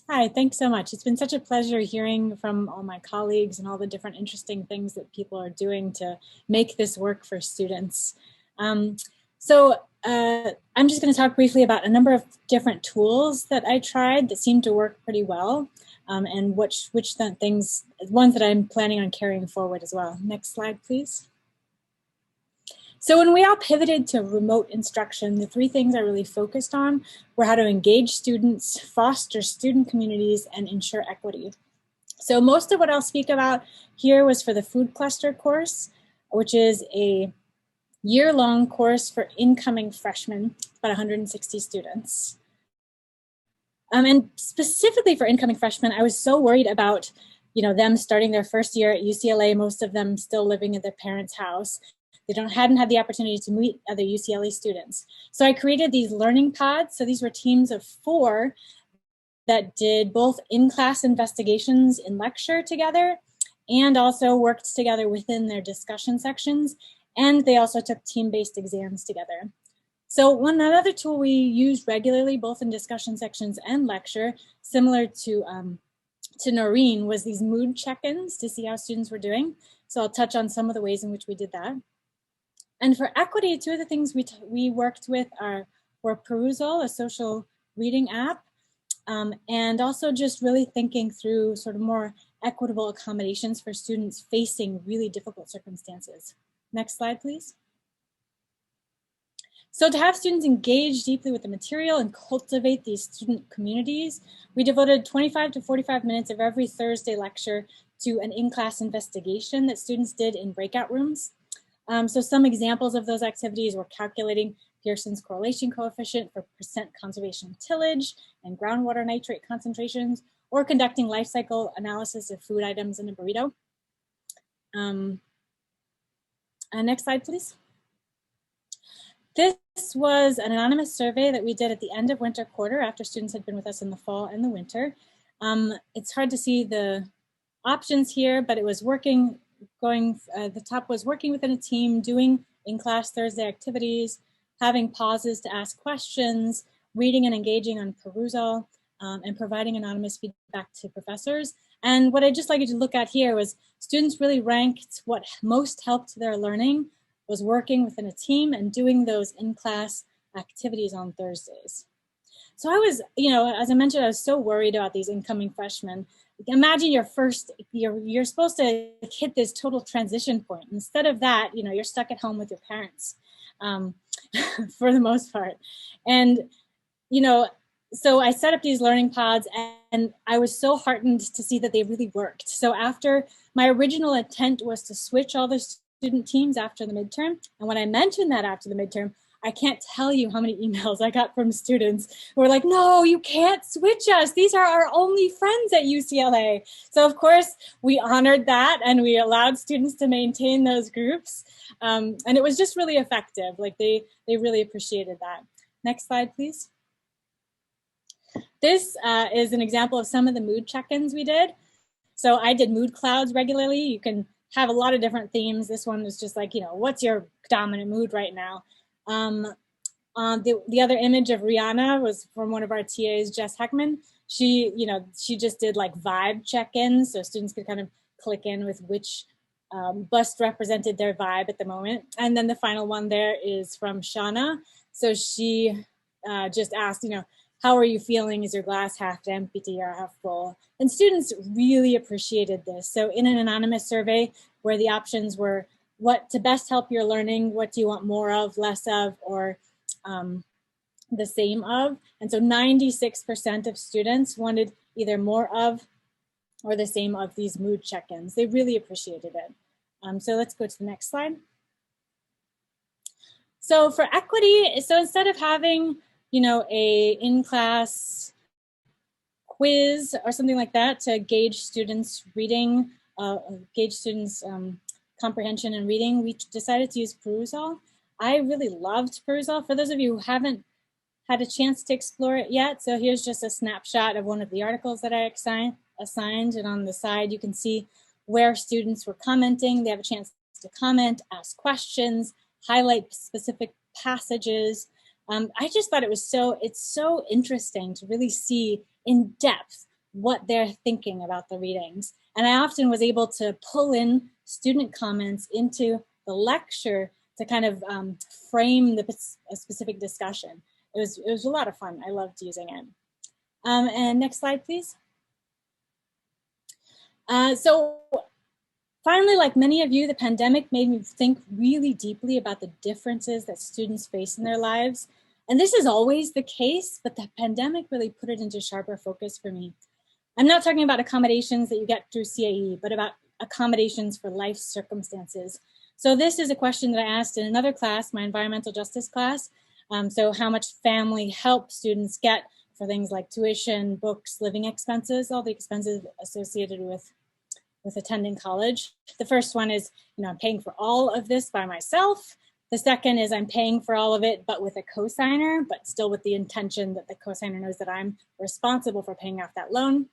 Hi, thanks so much. It's been such a pleasure hearing from all my colleagues and all the different interesting things that people are doing to make this work for students. I'm just going to talk briefly about a number of different tools that I tried that seemed to work pretty well, and ones that I'm planning on carrying forward as well. Next slide, please. So when we all pivoted to remote instruction, the 3 things I really focused on were how to engage students, foster student communities, and ensure equity. So most of what I'll speak about here was for the food cluster course, which is a year-long course for incoming freshmen, about 160 students. And specifically for incoming freshmen, I was so worried about, them starting their first year at UCLA, most of them still living at their parents' house. They hadn't had the opportunity to meet other UCLA students. So I created these learning pods. So these were teams of 4 that did both in-class investigations in lecture together and also worked together within their discussion sections. And they also took team-based exams together. So another tool we used regularly, both in discussion sections and lecture, similar to Noreen, was these mood check-ins to see how students were doing. So I'll touch on some of the ways in which we did that. And for equity, 2 of the things we worked with were Perusal, a social reading app, and also just really thinking through sort of more equitable accommodations for students facing really difficult circumstances. Next slide, please. So to have students engage deeply with the material and cultivate these student communities, we devoted 25 to 45 minutes of every Thursday lecture to an in-class investigation that students did in breakout rooms. So some examples of those activities were calculating Pearson's correlation coefficient for percent conservation tillage and groundwater nitrate concentrations, or conducting life cycle analysis of food items in a burrito. Next slide, please. This was an anonymous survey that we did at the end of winter quarter after students had been with us in the fall and the winter. It's hard to see the options here, but it was working. The top was working within a team, doing in-class Thursday activities, having pauses to ask questions, reading and engaging on Perusal, and providing anonymous feedback to professors. And what I'd just like you to look at here was students really ranked what most helped their learning was working within a team and doing those in-class activities on Thursdays. So I was, as I mentioned, I was so worried about these incoming freshmen. Imagine you're supposed to hit this total transition point. Instead of that, you're stuck at home with your parents for the most part. And, so I set up these learning pods and I was so heartened to see that they really worked. So after, my original intent was to switch all the student teams after the midterm. And when I mentioned that after the midterm, I can't tell you how many emails I got from students who were like, no, you can't switch us. These are our only friends at UCLA. So of course, we honored that and we allowed students to maintain those groups. And it was just really effective. Like they really appreciated that. Next slide, please. This is an example of some of the mood check-ins we did. So I did mood clouds regularly. You can have a lot of different themes. This one was just like, what's your dominant mood right now. The other image of Rihanna was from one of our TAs, Jess Heckman. She just did like vibe check-ins, so students could kind of click in with which bust represented their vibe at the moment. And then the final one there is from Shauna. So she just asked, how are you feeling? Is your glass half empty or half full? And students really appreciated this. So in an anonymous survey where the options were what to best help your learning, what do you want more of, less of, or the same of. And so 96% of students wanted either more of or the same of these mood check-ins. They really appreciated it. So let's go to the next slide. So for equity, so instead of having, a in-class quiz or something like that to gauge students' reading, gauge students' comprehension and reading, we decided to use Perusall. I really loved Perusall. For those of you who haven't had a chance to explore it yet, so here's just a snapshot of one of the articles that I assigned, and on the side you can see where students were commenting. They have a chance to comment, ask questions, highlight specific passages. I just thought it's so interesting to really see in depth what they're thinking about the readings. And I often was able to pull in student comments into the lecture to kind of frame a specific discussion. It was a lot of fun. I loved using it. And next slide, please. So finally, like many of you, the pandemic made me think really deeply about the differences that students face in their lives. And this is always the case, but the pandemic really put it into sharper focus for me. I'm not talking about accommodations that you get through CAE, but about accommodations for life circumstances. So this is a question that I asked in another class, my environmental justice class. So how much family help students get for things like tuition, books, living expenses, all the expenses associated with attending college. The first one is, I'm paying for all of this by myself. The second is I'm paying for all of it, but with a cosigner, but still with the intention that the cosigner knows that I'm responsible for paying off that loan.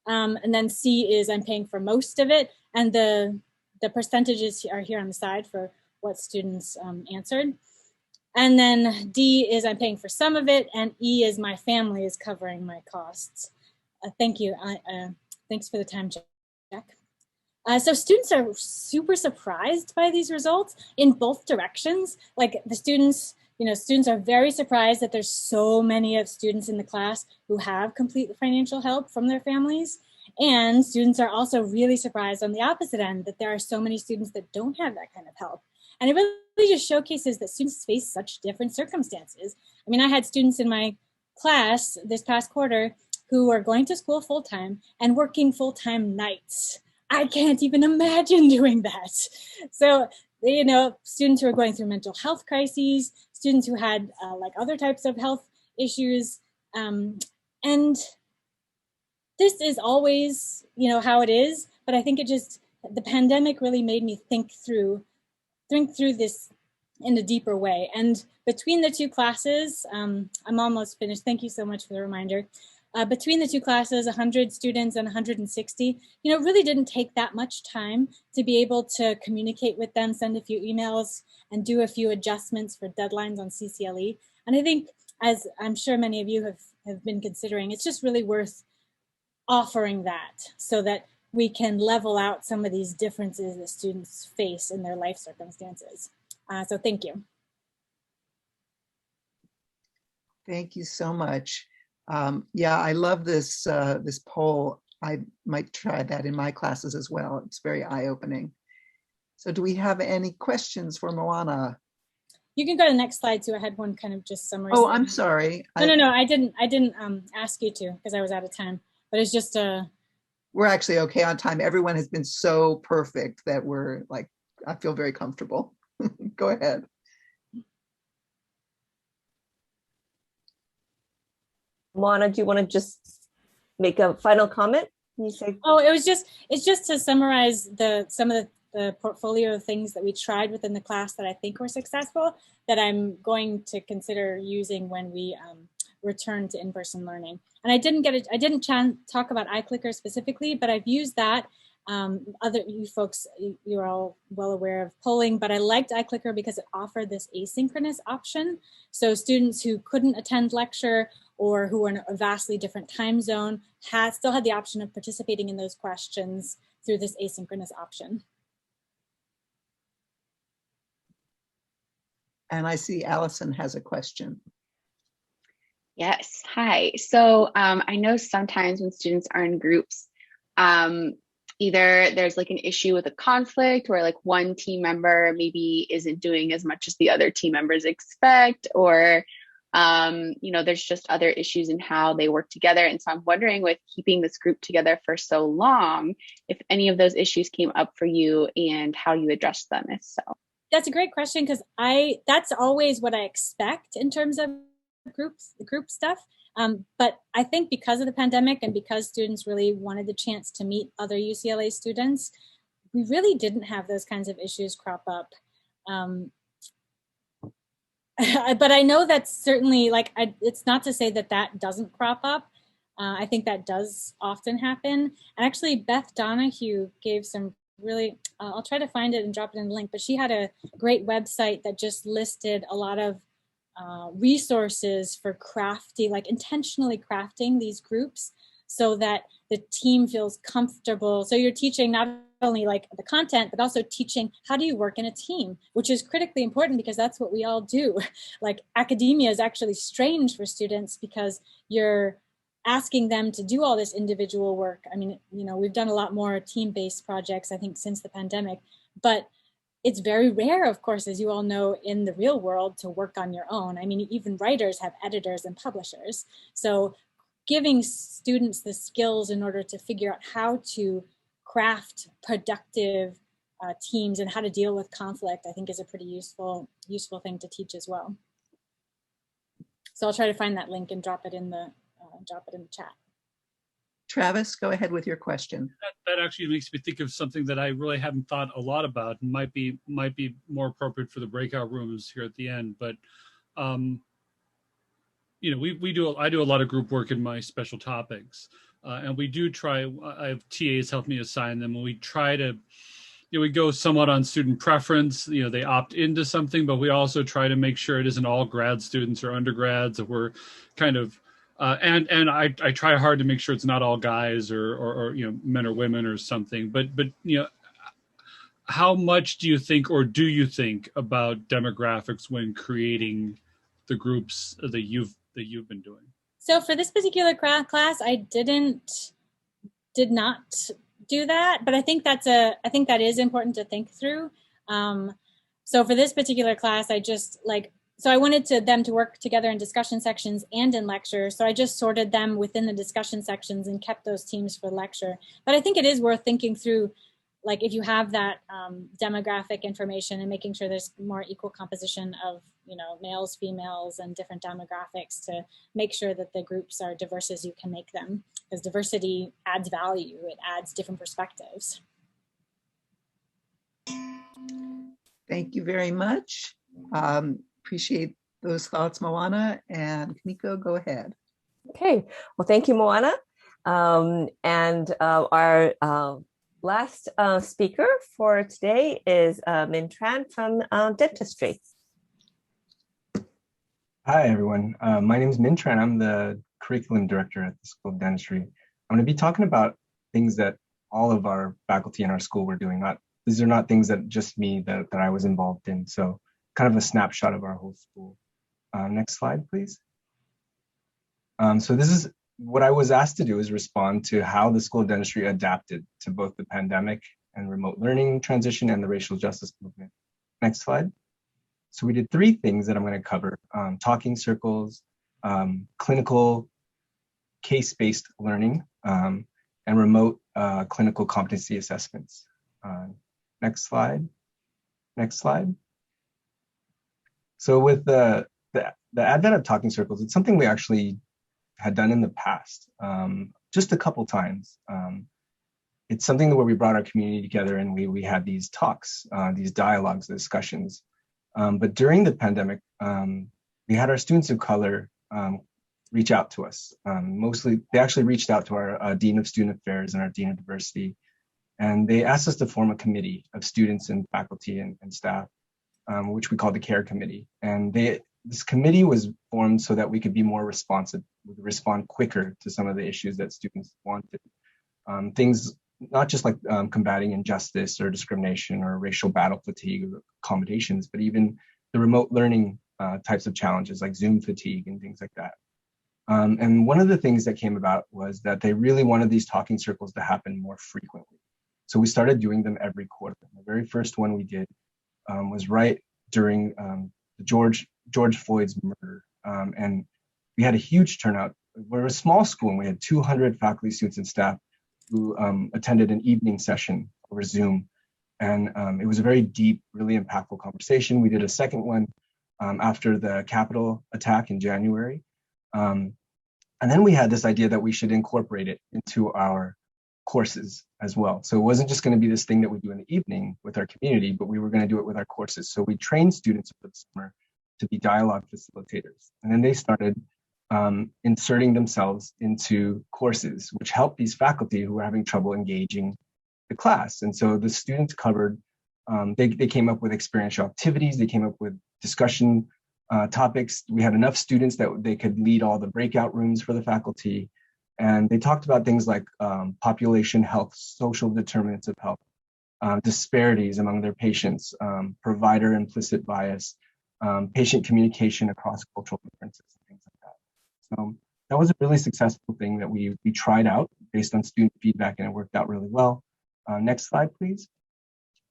And then C is I'm paying for most of it. And the percentages are here on the side for what students answered. And then D is I'm paying for some of it. And E is my family is covering my costs. Thank you. Thanks for the time, Jack. So students are super surprised by these results in both directions. Like the students, students are very surprised that there's so many of students in the class who have complete financial help from their families. And students are also really surprised on the opposite end that there are so many students that don't have that kind of help. And it really just showcases that students face such different circumstances. I mean, I had students in my class this past quarter who are going to school full-time and working full-time nights. I can't even imagine doing that. So, students who are going through mental health crises, students who had like other types of health issues. And this is always, how it is, but I think the pandemic really made me think through this in a deeper way. And between the two classes, I'm almost finished. Thank you so much for the reminder. Between the two classes, 100 students and 160, really didn't take that much time to be able to communicate with them, send a few emails, and do a few adjustments for deadlines on CCLE. And I think, as I'm sure many of you have been considering, it's just really worth offering that so that we can level out some of these differences that students face in their life circumstances. So thank you. Thank you so much. Yeah, I love this this poll. I might try that in my classes as well. It's very eye-opening. So do we have any questions for Moana? You can go to the next slide too. I had one kind of just summary. Oh, I'm sorry. No, I didn't ask you to because I was out of time, but it's just we're actually okay on time. Everyone has been so perfect that we're like, I feel very comfortable. Go ahead. Moana, do you want to just make a final comment? You say. Oh, it's just to summarize some of the portfolio of things that we tried within the class that I think were successful that I'm going to consider using when we return to in-person learning. And I didn't talk about iClicker specifically, but I've used that You folks, you're all well aware of polling, but I liked iClicker because it offered this asynchronous option. So students who couldn't attend lecture or who were in a vastly different time zone still had the option of participating in those questions through this asynchronous option. And I see Allison has a question. Yes, hi. So I know sometimes when students are in groups, either there's like an issue with a conflict where like one team member maybe isn't doing as much as the other team members expect, or there's just other issues in how they work together. And so I'm wondering, with keeping this group together for so long, if any of those issues came up for you and how you addressed them, if so. That's a great question, because that's always what I expect in terms of group stuff. But I think because of the pandemic and because students really wanted the chance to meet other UCLA students, we really didn't have those kinds of issues crop up. But I know that's certainly, it's not to say that that doesn't crop up. I think that does often happen. And actually, Beth Donahue gave some really, I'll try to find it and drop it in the link, but she had a great website that just listed a lot of resources for intentionally crafting these groups so that the team feels comfortable. So you're teaching not only like the content, but also teaching how do you work in a team, which is critically important because that's what we all do. Like academia is actually strange for students because you're asking them to do all this individual work. I mean, we've done a lot more team-based projects, I think, since the pandemic, but it's very rare, of course, as you all know, in the real world to work on your own. I mean, even writers have editors and publishers. So giving students the skills in order to figure out how to craft productive teams and how to deal with conflict, I think is a pretty useful thing to teach as well. So I'll try to find that link and drop it in the chat. Travis, go ahead with your question. That actually makes me think of something that I really haven't thought a lot about, and might be more appropriate for the breakout rooms here at the end. But I do a lot of group work in my special topics, and we do try. I have TAs help me assign them, and we try to. We go somewhat on student preference. They opt into something, but we also try to make sure it isn't all grad students or undergrads. That we're kind of and I try hard to make sure it's not all guys or men or women or something. But how much do you think, or do you think, about demographics when creating the groups that you've been doing? So for this particular class, I did not do that, but I think that is important to think through. So for this particular class, so I wanted them to work together in discussion sections and in lecture. So I just sorted them within the discussion sections and kept those teams for lecture. But I think it is worth thinking through, like if you have that demographic information and making sure there's more equal composition of, males, females, and different demographics to make sure that the groups are diverse as you can make them, because diversity adds value. It adds different perspectives. Thank you very much. Appreciate those thoughts, Moana. And Kamiko, go ahead. Okay, well, thank you, Moana. And our last speaker for today is Minh Tran from dentistry. Hi, everyone. My name is Minh Tran. I'm the curriculum director at the School of Dentistry. I'm going to be talking about things that all of our faculty in our school were doing. These are not things that just me that I was involved in. So kind of a snapshot of our whole school. Next slide, please. So this is what I was asked to do, is respond to how the School of Dentistry adapted to both the pandemic and remote learning transition and the racial justice movement. Next slide. So we did three things that I'm going to cover: talking circles, clinical case-based learning, and remote clinical competency assessments. Next slide. Next slide. So with the advent of talking circles, it's something we actually had done in the past, just a couple times. It's something where we brought our community together and we had these talks, these dialogues, discussions. But during the pandemic, we had our students of color reach out to us. Mostly, they actually reached out to our Dean of Student Affairs and our Dean of Diversity. And they asked us to form a committee of students and faculty and staff, which we called the CARE Committee. And this committee was formed so that we could be more responsive, we could respond quicker to some of the issues that students wanted. Things not just like combating injustice or discrimination or racial battle fatigue or accommodations, but even the remote learning types of challenges like Zoom fatigue and things like that. And one of the things that came about was that they really wanted these talking circles to happen more frequently. So we started doing them every quarter. The very first one we did was right during George Floyd's murder. And we had a huge turnout. We're a small school and we had 200 faculty, students, and staff who attended an evening session over Zoom. And it was a very deep, really impactful conversation. We did a second one after the Capitol attack in January. And then we had this idea that we should incorporate it into our courses as well. So it wasn't just going to be this thing that we do in the evening with our community, but we were going to do it with our courses. So we trained students over the summer to be dialogue facilitators. And then they started inserting themselves into courses, which helped these faculty who were having trouble engaging the class. And so the students covered, they came up with experiential activities, they came up with discussion topics. We had enough students that they could lead all the breakout rooms for the faculty. And they talked about things like population health, social determinants of health, disparities among their patients, provider implicit bias, patient communication across cultural differences, and things like that. So that was a really successful thing that we tried out based on student feedback, and it worked out really well. Next slide, please.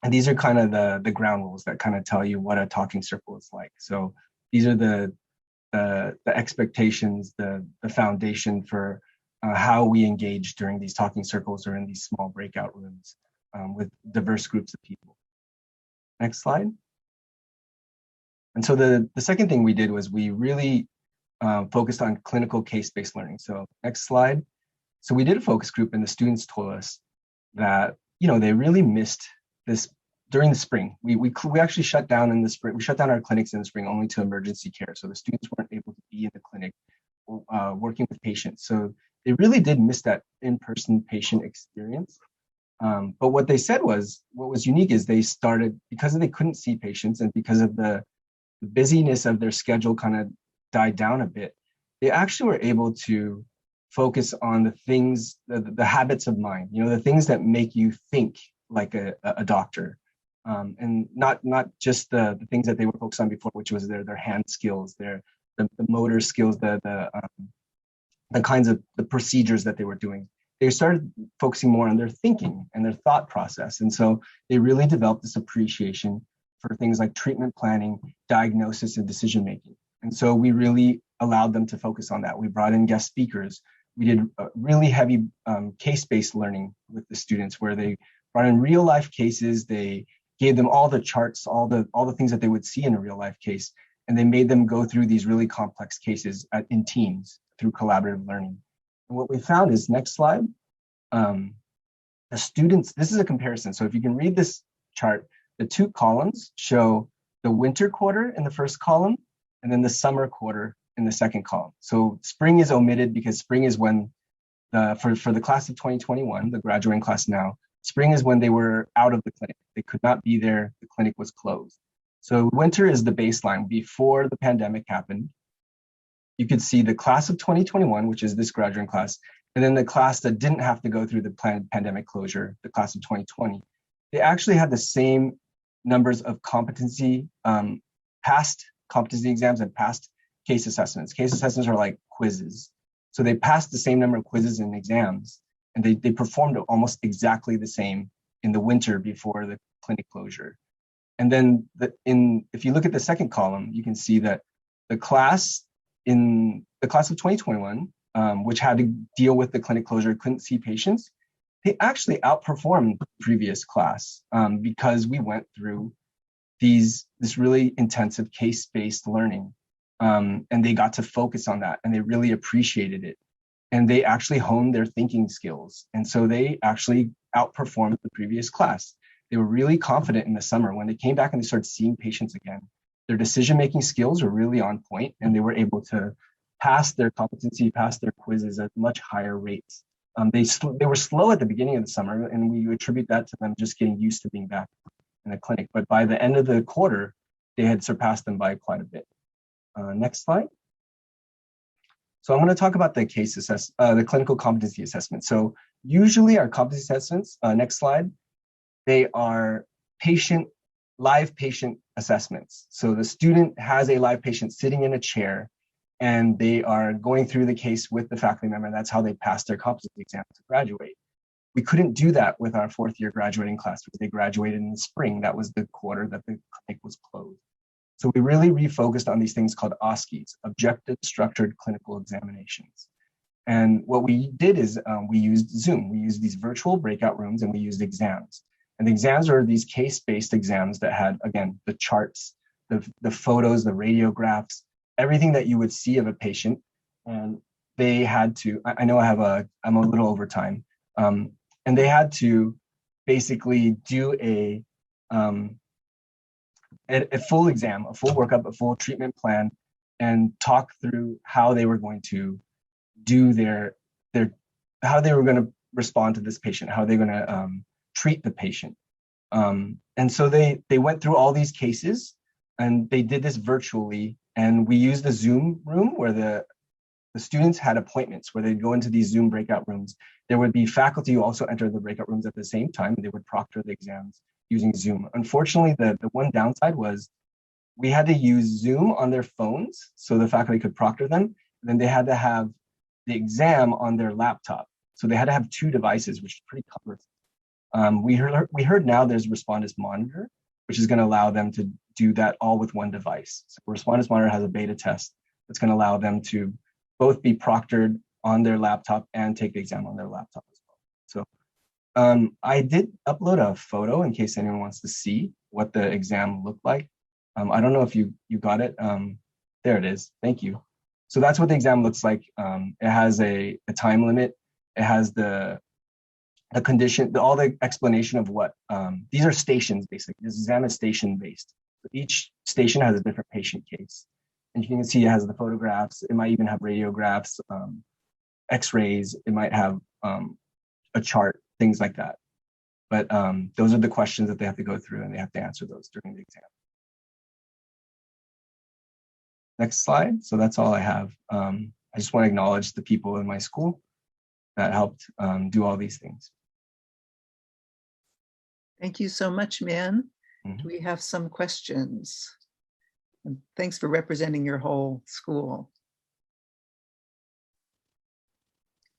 And these are kind of the ground rules that kind of tell you what a talking circle is like. So these are the expectations, the foundation for how we engage during these talking circles or in these small breakout rooms with diverse groups of people. Next slide. And so the second thing we did was we really focused on clinical case-based learning. So next slide. So we did a focus group and the students told us that, you know, they really missed this during the spring. We actually shut down in the spring. We shut down our clinics in the spring only to emergency care. So the students weren't able to be in the clinic working with patients. So they really did miss that in-person patient experience. But what they said was, what was unique is they started, because they couldn't see patients and because of the busyness of their schedule kind of died down a bit, they actually were able to focus on the things, the habits of mind, you know, the things that make you think like a doctor. And not just the things that they were focused on before, which was their hand skills, the motor skills, the kinds of the procedures that they were doing. They started focusing more on their thinking and their thought process. And so they really developed this appreciation for things like treatment planning, diagnosis, and decision-making. And so we really allowed them to focus on that. We brought in guest speakers. We did really heavy case-based learning with the students where they brought in real-life cases. They gave them all the charts, all the things that they would see in a real-life case, and they made them go through these really complex cases in teams through collaborative learning. And what we found is, next slide, the students, this is a comparison. So if you can read this chart, the two columns show the winter quarter in the first column and then the summer quarter in the second column. So spring is omitted because spring is when, for the class of 2021, the graduating class now, spring is when they were out of the clinic. They could not be there, the clinic was closed. So winter is the baseline before the pandemic happened. You could see the class of 2021, which is this graduating class, and then the class that didn't have to go through the pandemic closure, the class of 2020. They actually had the same numbers of competency, past competency exams and past case assessments. Case assessments are like quizzes. So they passed the same number of quizzes and exams, and they performed almost exactly the same in the winter before the clinic closure. And then if you look at the second column, you can see that the class of 2021, which had to deal with the clinic closure, couldn't see patients, they actually outperformed the previous class because we went through this really intensive case-based learning. And they got to focus on that and they really appreciated it. And they actually honed their thinking skills. And so they actually outperformed the previous class. They were really confident in the summer. When they came back and they started seeing patients again, their decision-making skills were really on point and they were able to pass their competency, pass their quizzes at much higher rates they were slow at the beginning of the summer, and we attribute that to them just getting used to being back in the clinic. But by the end of the quarter, they had surpassed them by quite a bit. Next slide. So I'm going to talk about the the clinical competency assessment. So usually our competency assessments, next slide, they are live patient assessments. So the student has a live patient sitting in a chair, and they are going through the case with the faculty member. And that's how they pass their competency exam to graduate. We couldn't do that with our fourth year graduating class because they graduated in the spring. That was the quarter that the clinic was closed. So we really refocused on these things called OSCEs, Objective Structured Clinical Examinations. And what we did is we used Zoom. We used these virtual breakout rooms, and we used exams. And the exams are these case-based exams that had, again, the charts, the photos, the radiographs, everything that you would see of a patient. And they had to, I know I'm a little over time, and they had to basically do a full exam, a full workup, a full treatment plan, and talk through how they were going to do how they were going to respond to this patient, how they're going to treat the patient. And so they went through all these cases, and they did this virtually. And we used the Zoom room where the students had appointments where they'd go into these Zoom breakout rooms. There would be faculty who also entered the breakout rooms at the same time. They would proctor the exams using Zoom. Unfortunately, the one downside was we had to use Zoom on their phones so the faculty could proctor them. And then they had to have the exam on their laptop. So they had to have two devices, which is pretty cumbersome. We heard now there's Respondus Monitor, which is going to allow them to do that all with one device. So Respondus Monitor has a beta test that's going to allow them to both be proctored on their laptop and take the exam on their laptop as well. So I did upload a photo in case anyone wants to see what the exam looked like. I don't know if you got it. There it is. Thank you. So that's what the exam looks like. It has a time limit. It has the condition, all the explanation of what, these are stations basically. This exam is station based. So each station has a different patient case. And you can see it has the photographs. It might even have radiographs, x-rays. It might have a chart, things like that. But those are the questions that they have to go through, and they have to answer those during the exam. Next slide. So that's all I have. I just want to acknowledge the people in my school that helped do all these things. Thank you so much, Minh. Do we have some questions? And thanks for representing your whole school.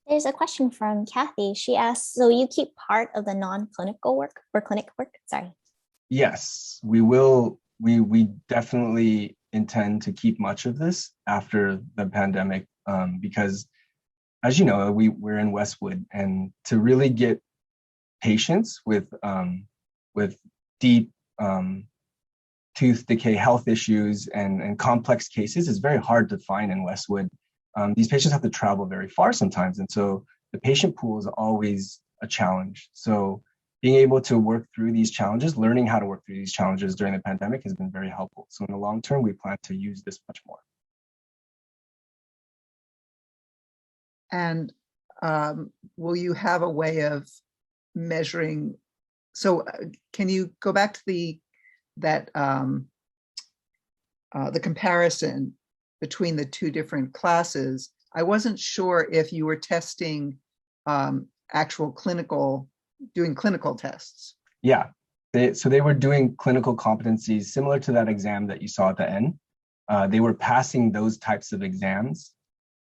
There's a question from Kathy. She asks, so you keep part of the non-clinical work or clinic work? Sorry. Yes, we will. We definitely intend to keep much of this after the pandemic because, as you know, we're in Westwood, and to really get patients with deep tooth decay health issues and complex cases is very hard to find in Westwood. These patients have to travel very far sometimes, and so the patient pool is always a challenge. So being able to work through these challenges, learning how to work through these challenges during the pandemic has been very helpful. So in the long term, we plan to use this much more. And will you have a way of measuring? So can you go back to the comparison between the two different classes? I wasn't sure if you were testing actual doing clinical tests. Yeah, so they were doing clinical competencies similar to that exam that you saw at the end. They were passing those types of exams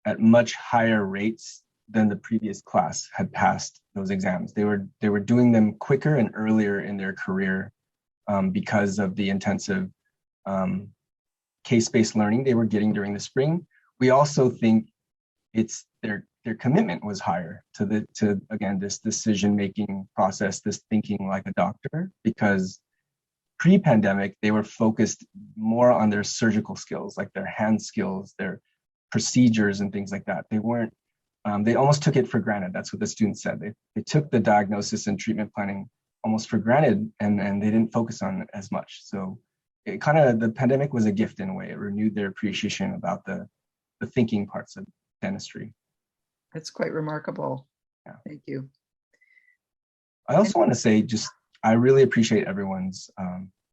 at much higher rates than the previous class had passed those exams. They were doing them quicker and earlier in their career because of the intensive case-based learning they were getting during the spring. We also think it's their commitment was higher to again this decision-making process, this thinking like a doctor, because pre-pandemic they were focused more on their surgical skills, like their hand skills, their procedures and things like that. They weren't they almost took it for granted. That's what the students said. They took the diagnosis and treatment planning almost for granted, and they didn't focus on it as much. So it the pandemic was a gift in a way. It renewed their appreciation about the thinking parts of dentistry. That's quite remarkable. Thank you. I also want to say I really appreciate everyone's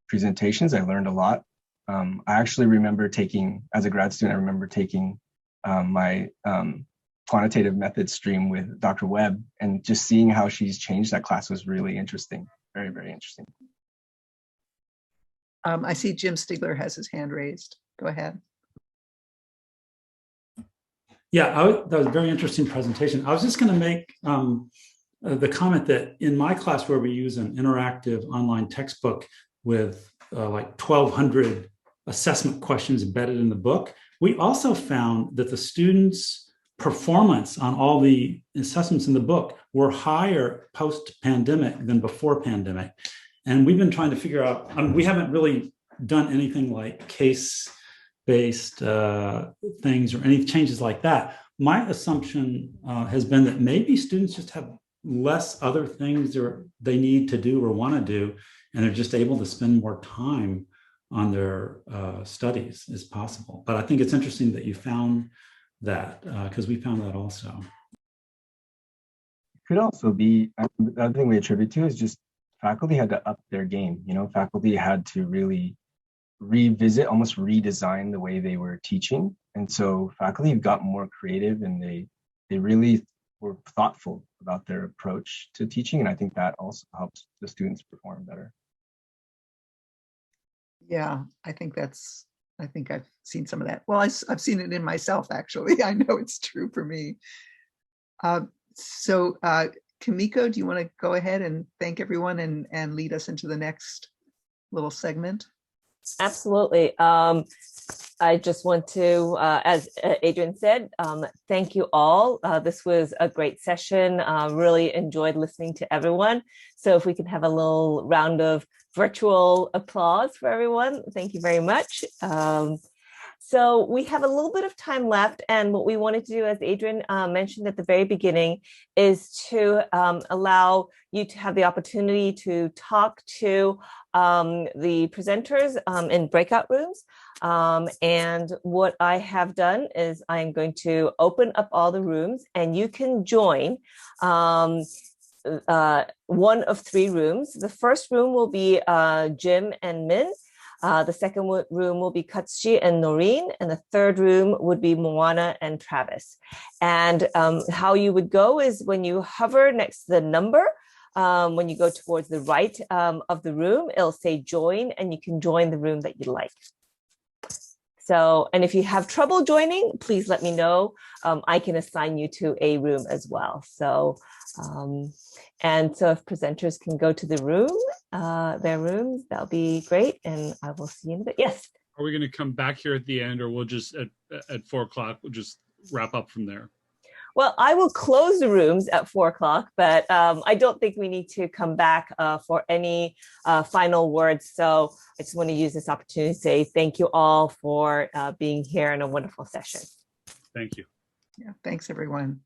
presentations. I learned a lot. I actually remember taking, as a grad student, I remember taking my quantitative methods stream with Dr. Webb, and just seeing how she's changed that class was really interesting. Very, very interesting. I see Jim Stigler has his hand raised. Go ahead. Yeah, that was a very interesting presentation. I was just going to make the comment that in my class, where we use an interactive online textbook with like 1,200 assessment questions embedded in the book, we also found that the students' performance on all the assessments in the book were higher post-pandemic than before pandemic. And we've been trying to figure out, we haven't really done anything like case-based things or any changes like that. My assumption has been that maybe students just have less other things they need to do or want to do, and they're just able to spend more time on their studies as possible. But I think it's interesting that you found that, because we found that also. It could also be, the other thing we attribute to is just faculty had to up their game. Faculty had to really revisit, almost redesign the way they were teaching. And so faculty got more creative, and they really were thoughtful about their approach to teaching. And I think that also helps the students perform better. Yeah, I think I've seen some of that. Well, I've seen it in myself, actually. I know it's true for me. So Kimiko, do you want to go ahead and thank everyone and lead us into the next little segment? Absolutely. I just want to, as Adrian said, thank you all. This was a great session. Really enjoyed listening to everyone. So if we can have a little round of virtual applause for everyone. Thank you very much. So we have a little bit of time left, and what we wanted to do, as Adrian mentioned at the very beginning, is to allow you to have the opportunity to talk to the presenters in breakout rooms. And what I have done is I am going to open up all the rooms, and you can join one of three rooms. The first room will be Jim and Minh. The second room will be Katsushi and Noreen, and the third room would be Moana and Travis. And how you would go is when you hover next to the number, when you go towards the right of the room, it'll say join, and you can join the room that you like. So, and if you have trouble joining, please let me know. I can assign you to a room as well. So, and so if presenters can go to the room, their rooms, that'll be great. And I will see you in a bit. Yes. Are we going to come back here at the end, or we'll just at 4 o'clock, we'll just wrap up from there? Well, I will close the rooms at 4 o'clock, but I don't think we need to come back for any final words. So I just want to use this opportunity to say thank you all for being here in a wonderful session. Thank you. Yeah, thanks everyone.